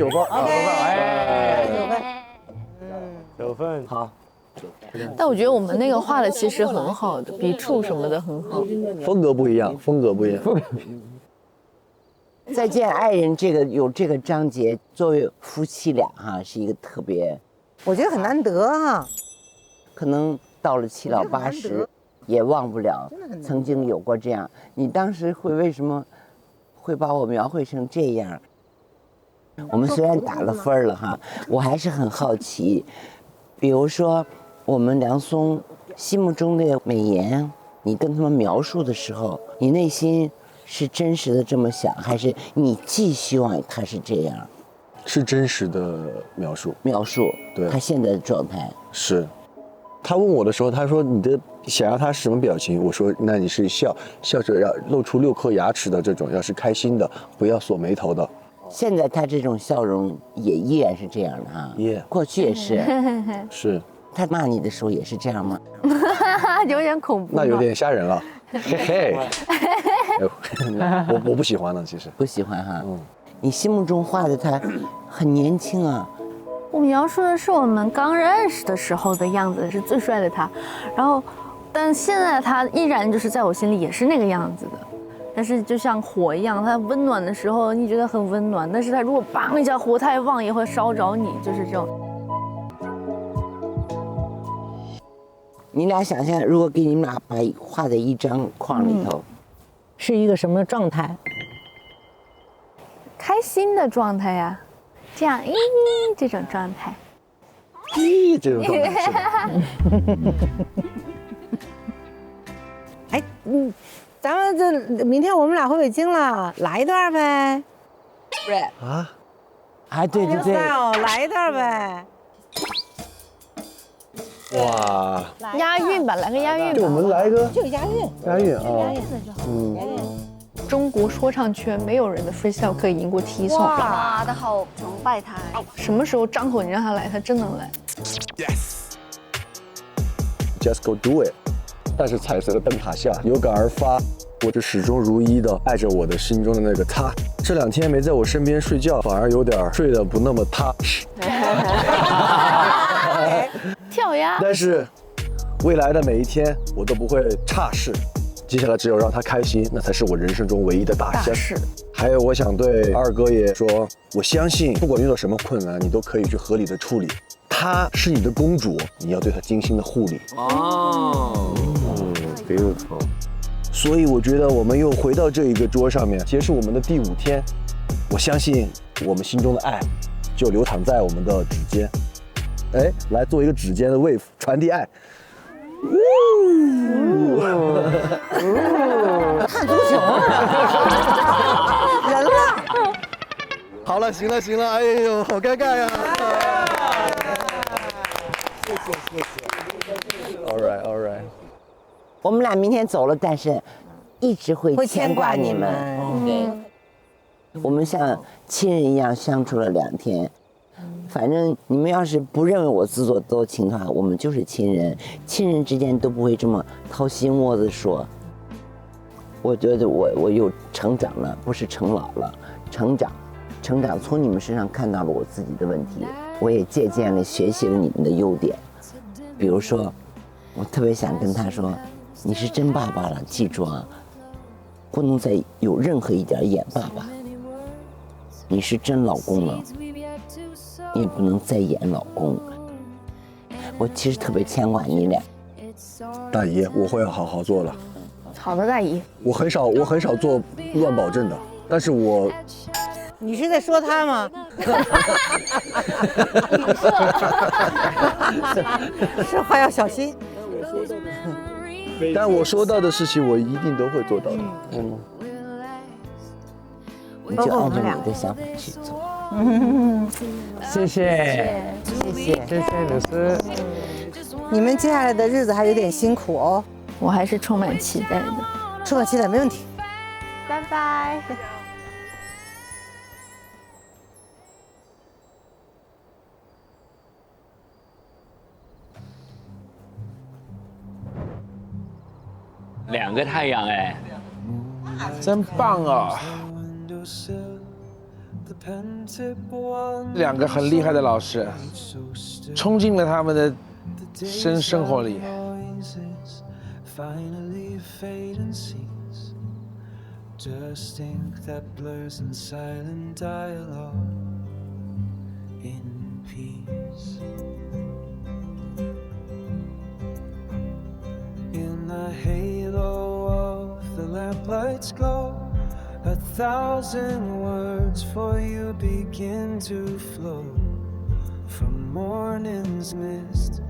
9分，好。但我觉得我们那个画的其实很好的，笔触什么的很好，风格不一样。再见爱人有这个章节，作为夫妻俩是一个特别，我觉得很难得哈。可能到了7老80，也忘不了曾经有过这样。你当时为什么会把我描绘成这样？我们虽然打了分了我还是很好奇，比如说我们梁松心目中的美颜，你跟他们描述的时候，你内心是真实的这么想，还是你既希望他是这样？是真实的描述，对他现在的状态是。他问我的时候，他说你的想要他什么表情？我说那你是笑着要露出6颗牙齿的这种，要是开心的，不要锁眉头的。现在他这种笑容也依然是这样的过去也是。是。他骂你的时候也是这样吗？有点恐怖。那有点吓人了，嘿嘿。我不喜欢呢，其实不喜欢你心目中画的他很年轻啊。我描述的是我们刚认识的时候的样子，是最帅的他，然后，但现在他依然就是在我心里也是那个样子的，但是就像火一样，他温暖的时候你觉得很温暖，但是他如果砰一下火太旺也会烧着你，就是这种。你俩想象，如果给你们俩把画在一张框里头，是一个什么状态？开心的状态呀，这样这种状态，这种状态是的。哎，咱们这明天我们俩回北京了，来一段呗。对，来一段呗。哇，押韵吧，来个押韵吧。就我们来个就押韵啊。押韵就好。中国说唱圈没有人的 freestyle 可以赢过 T 宋。哇，的好崇拜他。什么时候张口你让他来，他真能来。Just go do it。但是彩色的灯塔下，有感而发，我就始终如一的爱着我的心中的那个他。这2天没在我身边睡觉，反而有点睡得不那么踏实。跳呀！但是未来的每一天，我都不会差事。接下来只有让他开心，那才是我人生中唯一的大事。还有，我想对二哥爷说，我相信不管遇到什么困难，你都可以去合理的处理。她是你的公主，你要对她精心的护理。beautiful。所以我觉得我们又回到这一个桌上面，结束我们的第5天。我相信我们心中的爱就流淌在我们的指尖。来做一个指尖的 wave， 传递爱。看足球人了。好了，行了，哎呦，好尴尬呀！谢谢。All right。我们俩明天走了，但是一直会牵挂你们。我们像亲人一样相处了2天。反正你们要是不认为我自作多情的话，我们就是亲人，亲人之间都不会这么掏心窝子说。我觉得我又成长了，不是成老了，成长，从你们身上看到了我自己的问题，我也借鉴了学习了你们的优点。比如说，我特别想跟他说，你是真爸爸了，记住啊，不能再有任何一点演爸爸。你是真老公了，你也不能再演老公。我其实特别牵挂你俩。大姨，我会好好做的。好的，大姨。我很少做乱保证的，但是我。你是在说他吗？说话要小心。但我说到的事情，我一定都会做到的。你就按照你的想法去做。谢谢，谢谢鲁斯。你们接下来的日子还有点辛苦哦。我还是充满期待的。充满期待，没问题。拜拜。2个太阳哎，真棒哦！2个很厉害的老师，冲进了他们的生活里。In the halo of the lamplights glow, 1,000 words for you begin to flow. From morning's mist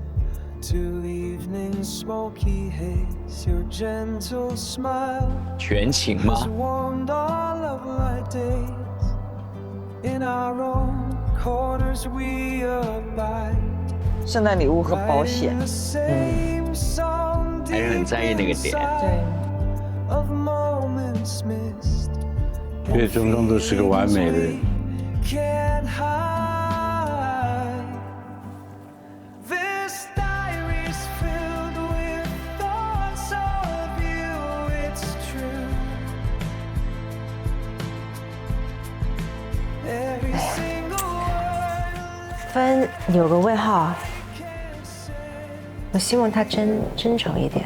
to evening's smoky haze, your gentle smile 全情吗 has warmed our love like days. In our own corners we abide. 圣诞礼物和保险。还是很在意那个点。岳中中都是个完美的人。芬有个外号，我希望他真诚一点，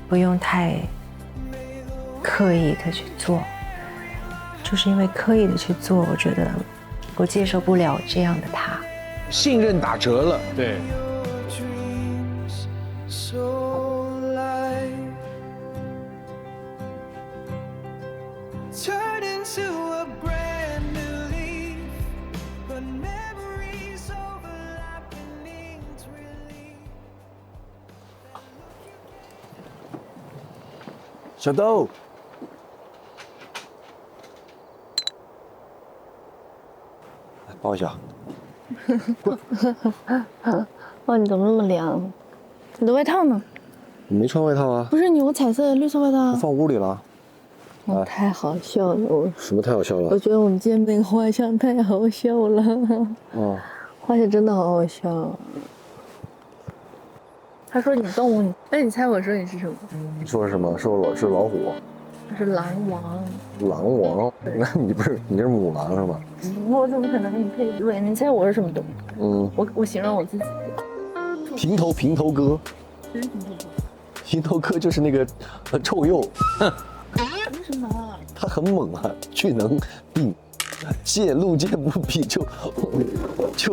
不用太刻意的去做。就是因为刻意的去做，我觉得我接受不了这样的他。信任打折了，对。小豆，来抱一下。哇，你怎么那么凉？你的外套呢？你没穿外套啊？不是，你有彩色的绿色外套。放屋里了。哦，太好笑了！我什么太好笑了？我觉得我们今天那个画像太好笑了。哦，画像真的好好笑。他说你动物，那你猜我说你是什么？你说是什么？是我是老虎。是狼王。狼王？那你不是你是母狼是吗？我怎么可能跟你配对？你猜我是什么动物？我形容我自己。平头哥。谁是平头哥？平头哥就是那个臭鼬。为什么？他很猛啊，巨能并路见不平就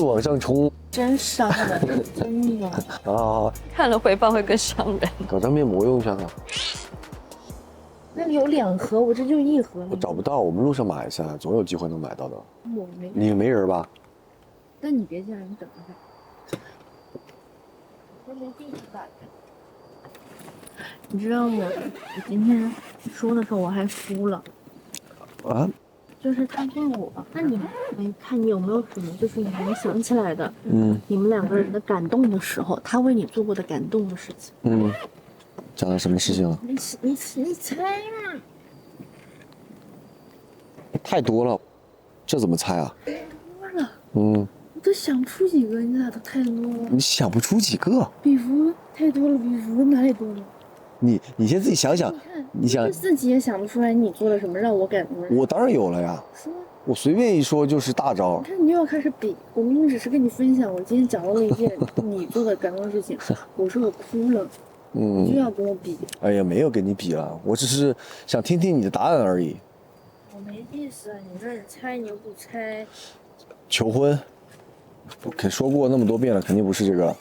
往上冲。真伤人，真的。啊！看了回放会更伤人。搞张面膜用一下吧。那里有2盒，我这就1盒。我找不到，我们路上买一下，总有机会能买到的。我没。你没人吧？那你别这样，你等一下。我连地址打开。你知道我今天说的时候我还哭了。啊？就是他问我，那你看你有没有什么就是你能想起来的，你们2个人的感动的时候，他为你做过的感动的事情。讲了什么事情了？你猜嘛？太多了，这怎么猜啊？多了。我都想不出几个，你俩都太多了。你想不出几个？比弗太多了，比弗哪里多了？你先自己想想，你想自己也想不出来你做了什么让我感动。我当然有了呀，我随便一说就是大招。你看你又要开始比，我明明只是跟你分享我今天讲到了一件你做的感动的事情，我说我哭了，就要跟我比。哎呀，没有跟你比了，我只是想听听你的答案而已。我没意思啊，你说你猜你又不猜。求婚，我肯说过那么多遍了，肯定不是这个。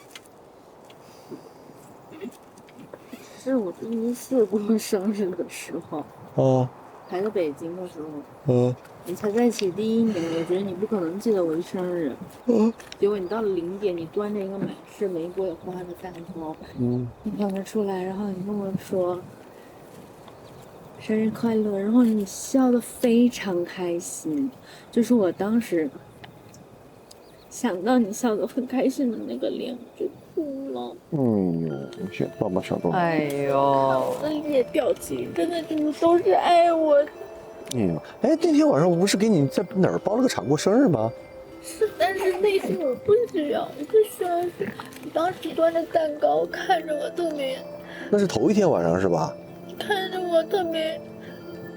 是我2014过生日的时候，哦，还在北京的时候，你才在一起第1年，我觉得你不可能记得我的生日，结果你到了0点，你端着一个满是玫瑰花的蛋糕，你跑着出来，然后你跟我说生日快乐，然后你笑得非常开心，就是我当时想到你笑得很开心的那个脸，我就哭了。去抱抱小豆。哎呦，我的脸表情真的就是都是爱我。哎，那天晚上我不是给你在哪儿包了个场过生日吗？是，但是那天我不需要，我不需要是你当时端着蛋糕看着我特别，那是头一天晚上是吧？看着我特别，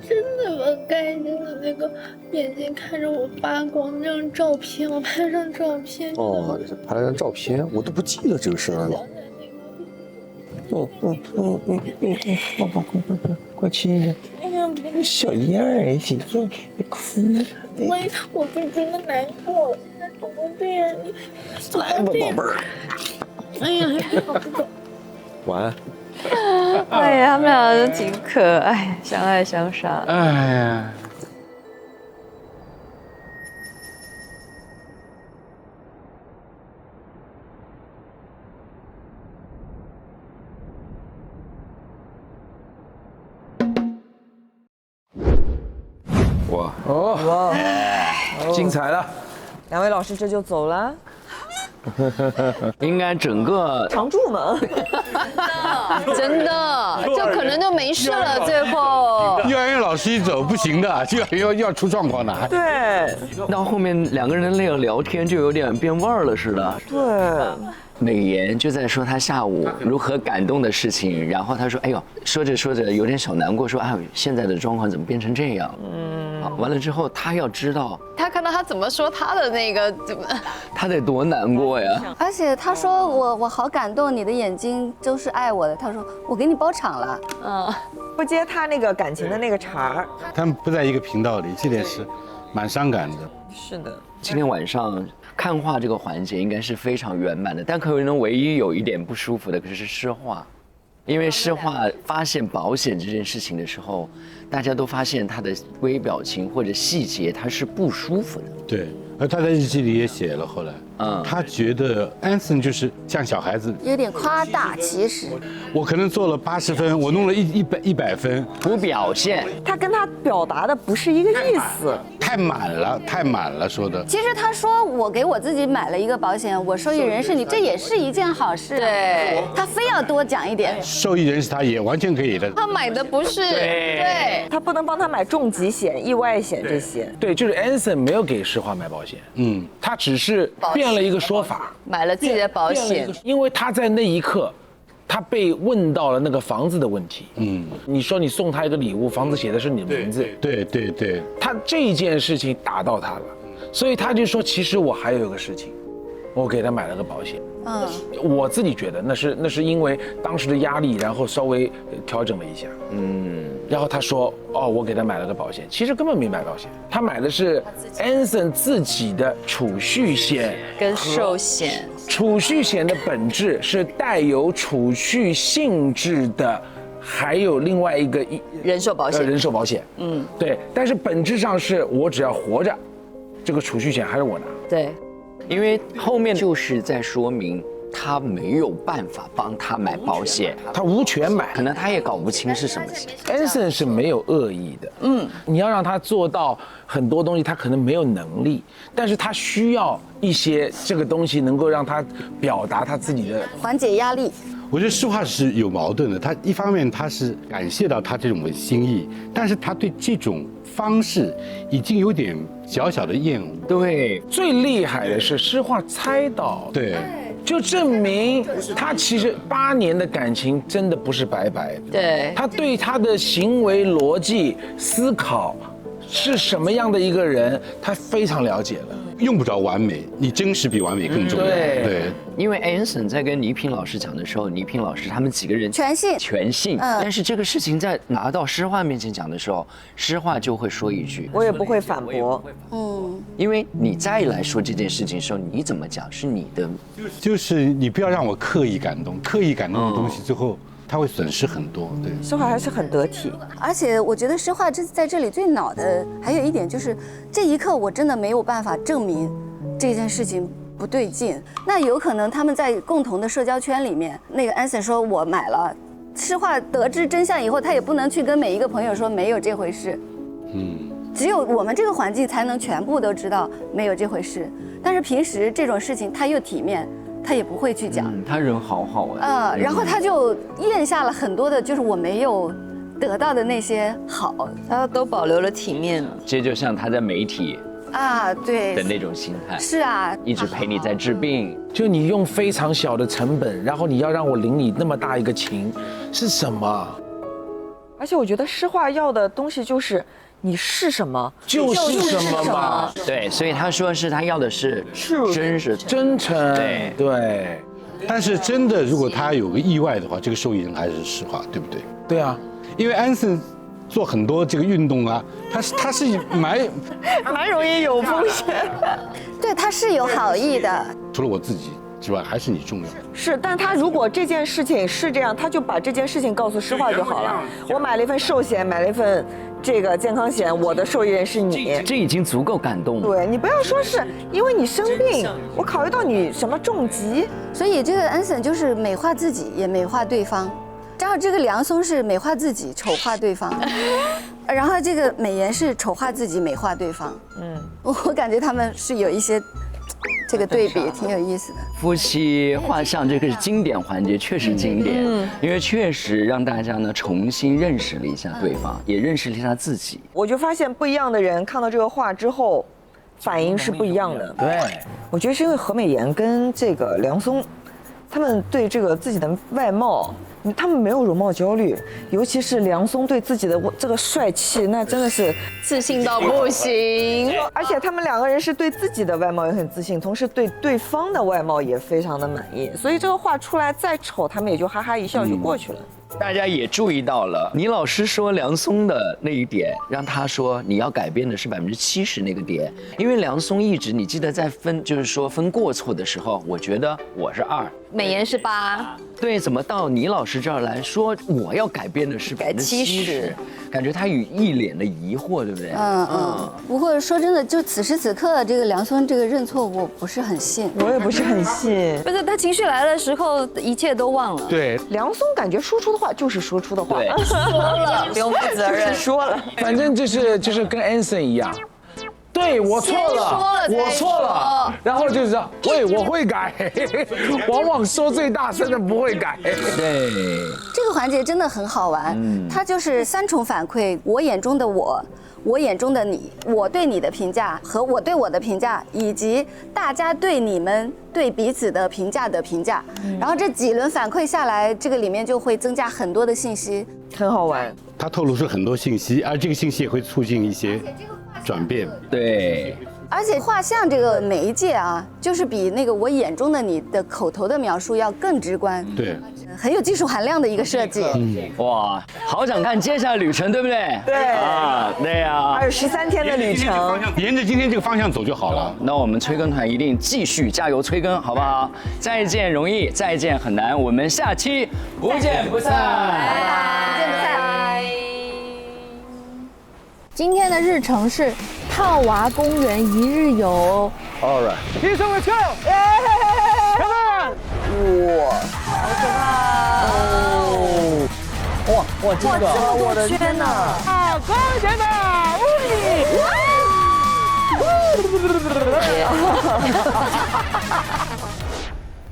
真的很开心的那个眼睛看着我发光那张照片，我拍张照片。哦，拍了张照片，我都不记得这个事儿了。宝宝，快亲一下。哎呀，小燕儿，姐姐，别哭。我不是真的难过，现在怎么这样？你来吧，宝贝儿。哎呀，还不走。晚安。哎呀，他们俩都挺可爱，相爱相杀。哎呀。哇，精彩了！两位老师这就走了，应该整个常驻嘛。真的，就可能就没事了。最后，幼儿园老师一走不行的，就要出状况的。对，到后面2个人那个聊天就有点变味儿了似的。对。美妍就在说她下午如何感动的事情，然后她说：“哎呦，说着说着有点小难过，说啊，现在的状况怎么变成这样？”好，完了之后她要知道，他看到他怎么说他的那个怎么，她得多难过呀。而且他说我好感动，你的眼睛都是爱我的。他说我给你包场了，不接他那个感情的那个茬儿。他们不在一个频道里，这点是蛮伤感的。是的，今天晚上看画这个环节应该是非常圆满的，但可能唯一有一点不舒服的可是诗画，因为诗画发现保险这件事情的时候，大家都发现他的微表情或者细节他是不舒服的。对，而他在日记里也写了，后来，他觉得安森就是像小孩子，有点夸大。其实我可能做了80分，我弄了100分，不表现。他跟他表达的不是一个意思，太满了，说的。其实他说我给我自己买了一个保险，我受益人是你，这也是一件好事。对，他非要多讲一点。受益人是他，也完全可以的。他买的不是，对，他不能帮他买重疾险、意外险这些。对，就是 Anson 没有给诗画买保险，他只是变了一个说法，买了自己的保险，因为他在那一刻。他被问到了那个房子的问题，你说你送他一个礼物，房子写的是你的名字，对，他这件事情打到他了，所以他就说，其实我还有一个事情，我给他买了个保险，我自己觉得那是因为当时的压力，然后稍微调整了一下，然后他说，我给他买了个保险，其实根本没买保险，他买的是 Anson 自己的储蓄险跟寿险。储蓄险的本质是带有储蓄性质的，还有另外一个人寿保险。人寿保险，对，但是本质上是我只要活着，这个储蓄险还是我拿。对，因为后面就是在说明他没有办法帮他买保险，他无权买，可能他也搞不清是什么险。Anson 是没有恶意的，你要让他做到很多东西，他可能没有能力，但是他需要一些这个东西能够让他表达他自己的，缓解压力。我觉得诗画是有矛盾的，他一方面他是感谢到他这种心意，但是他对这种方式已经有点小小的厌恶。对，最厉害的是诗画猜到，对，就证明他其实8年的感情真的不是白白的。对，他对他的行为逻辑思考是什么样的一个人，他非常了解了。用不着完美，你真实比完美更重要。对，因为 Anson 在跟倪萍老师讲的时候，倪萍老师他们几个人全信，但是这个事情在拿到诗画面前讲的时候，诗画就会说一句，我也不会反驳。因为你再来说这件事情的时候，你怎么讲是你的，就是你不要让我刻意感动，刻意感动的东西最后它会损失很多。对，诗画还是很得体，而且我觉得诗画在这里最恼的还有一点就是，这一刻我真的没有办法证明这件事情不对劲。那有可能他们在共同的社交圈里面，那个 Anson 说我买了诗画，得知真相以后，他也不能去跟每一个朋友说没有这回事。只有我们这个环境才能全部都知道没有这回事。但是平时这种事情他又体面，他也不会去讲。他人好好啊。然后他就咽下了很多的，就是我没有得到的那些好，他都保留了体面。这就像他在媒体对的那种心态。是啊，一直陪你在治病。就你用非常小的成本，然后你要让我领你那么大一个情，是什么？而且我觉得诗画要的东西就是你是什么就是什么嘛。对，所以他说是他要的是真实、真诚。对。但是真的，如果他有个意外的话，这个受益人还是诗画，对不对？对啊，因为安森做很多这个运动啊，他是蛮容易有风险。对，他是有好意的。除了我自己之外，还是你重要。是，但他如果这件事情是这样，他就把这件事情告诉诗画就好了。我买了一份寿险，买了一份这个健康险，我的受益人是你，这已经足够感动了。对，你不要说是因为你生病，我考虑到你什么重疾，所以这个 Anson 就是美化自己，也美化对方。然后这个梁松是美化自己，丑化对方。然后这个美颜是丑化自己，美化对方。我感觉他们是有一些这个对比，挺有意思的。夫妻画像这个是经典环节，确实经典，因为确实让大家呢重新认识了一下对方，也认识了一下自己。我就发现不一样的人看到这个画之后，反应是不一样的。对，我觉得是因为何美妍跟这个梁松，他们对这个自己的外貌，他们没有容貌焦虑，尤其是梁松对自己的这个帅气，那真的是自信到不行。而且他们两个人是对自己的外貌也很自信，同时对对方的外貌也非常的满意，所以这个画出来再丑，他们也就哈哈一笑就过去了。大家也注意到了，倪老师说梁松的那一点，让他说你要改变的是70%那个点，因为梁松一直，你记得在就是说分过错的时候，我觉得我是2，美颜是8。对，怎么到倪老师这儿来说我要改变的是70%，感觉他一脸的疑惑，对不对？不过说真的，就此时此刻这个梁松这个认错，我不是很信。我也不是很信。不是他情绪来的时候，一切都忘了。对，梁松感觉说出的话就是说出的话，不用负责任，说了。反正就是跟 Anson 一样。对，我错了，我错了，然后就是说，喂，我会改，往往说最大声的不会改。对，这个环节真的很好玩，它就是3重反馈：我眼中的我眼中的你，我对你的评价和我对我的评价，以及大家对你们对彼此的评价。然后这几轮反馈下来，这个里面就会增加很多的信息，很好玩。他透露出很多信息，而这个信息也会促进一些转变。对，而且画像这个媒介啊，就是比那个我眼中的你的口头的描述要更直观，对，很有技术含量的一个设计。哇，好想看接下来旅程，对不对？对啊，对呀，还有13天的旅程，沿着今天这个方向走就好了。那我们催更团一定继续加油催更，好不好？再见容易，再见很难，我们下期不见不散。拜拜，不见不散。今天的日程是套娃公园1日游。All right， Here's our show， Come on！ 哇，好可怕哦！哇，这个，我的天哪！啊，空前的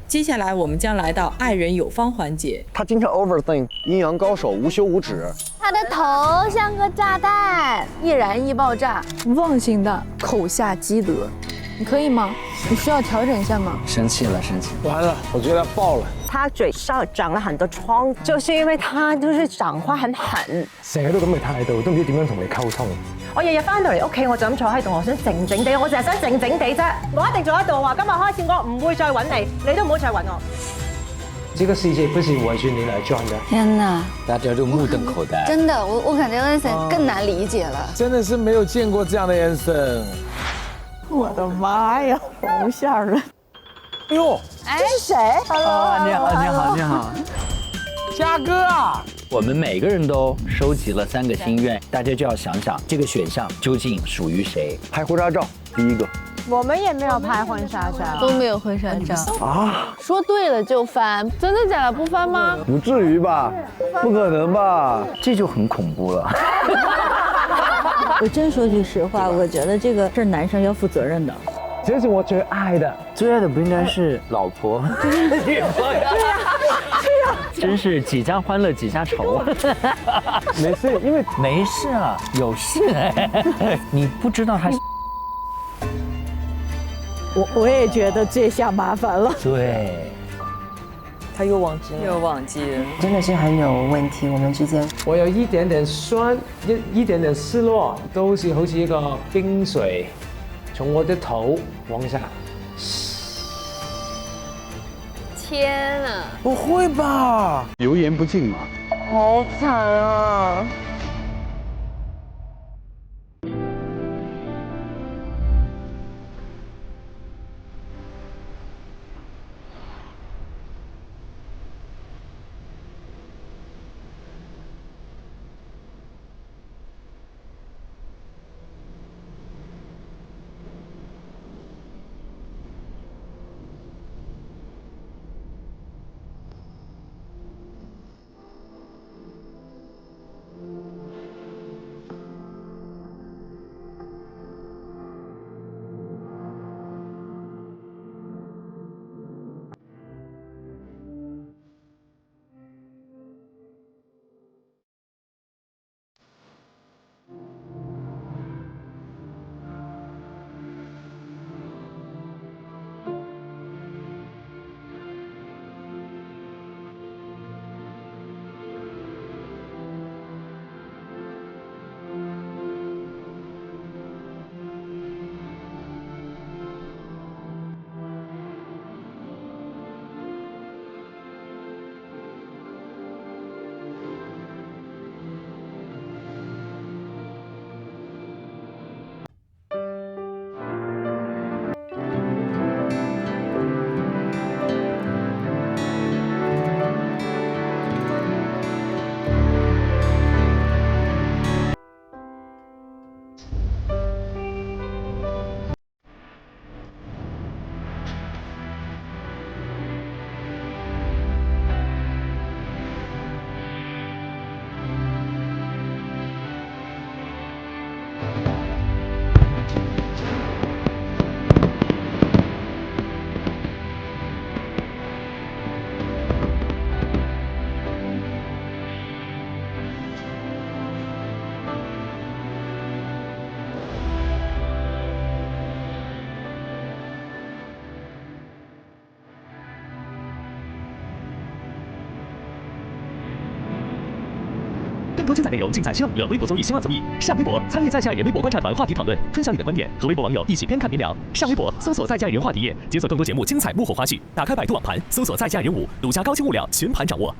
接下来我们将来到爱人有方环节。他经常 overthink， 阴阳高手无休无止。他的头像个炸弹，易燃易爆炸，忘性的口下积德，你可以吗？你需要调整一下吗？生气了，完了，我觉得爆了。他嘴上长了很多疮，就是因为他就是讲话很狠。成日都咁嘅態度，都唔知點樣同你溝通。我日日翻到嚟屋企，我就咁坐喺度，我想靜靜地，我淨係想靜靜地啫。我一定做得到啊！今日開始我唔會再揾你，你都唔好再揾我。這個世界不是圍住你來轉的。天哪，大家都目瞪口呆。真的，我感覺Anson更難理解了。真的是沒有見過這樣的Anson。我的媽呀，好嚇人！哎呦，這是誰 ？Hello， 你好，你好，你好，嘉哥啊！我們每個人都收集了3個心願，大家就要想想這個選項究竟屬於誰。拍婚紗照，第一個。我們也沒有拍婚紗照，都沒有婚紗照啊！說對了就翻，真的假的不翻嗎？不至於吧，不可能吧？這就很恐怖了。我真說句實話，我覺得這個是男生要負責任的。這是我最愛的，最愛的不應該是老婆、女朋友？真是幾家歡樂幾家愁。沒事，因為沒事啊，有事哎，你不知道他。我也覺得這下麻煩了。對，他又忘記了，又忘記了，真的是很有問題，我們之間。我有一點點酸，一點點失落，都是好似一個冰水從我的頭往下。天啊！不會吧？油鹽不進嘛？好慘啊！更多精彩内容尽在新浪娱乐微博综艺《新浪综艺》，上微博参与在下人微博观察团话题讨论，分享你的观点，和微博网友一起边看边聊。上微博搜索在家人话题页，解锁更多节目精彩幕后花絮。打开百度网盘，搜索在家人5，独家高清物料全盘掌握。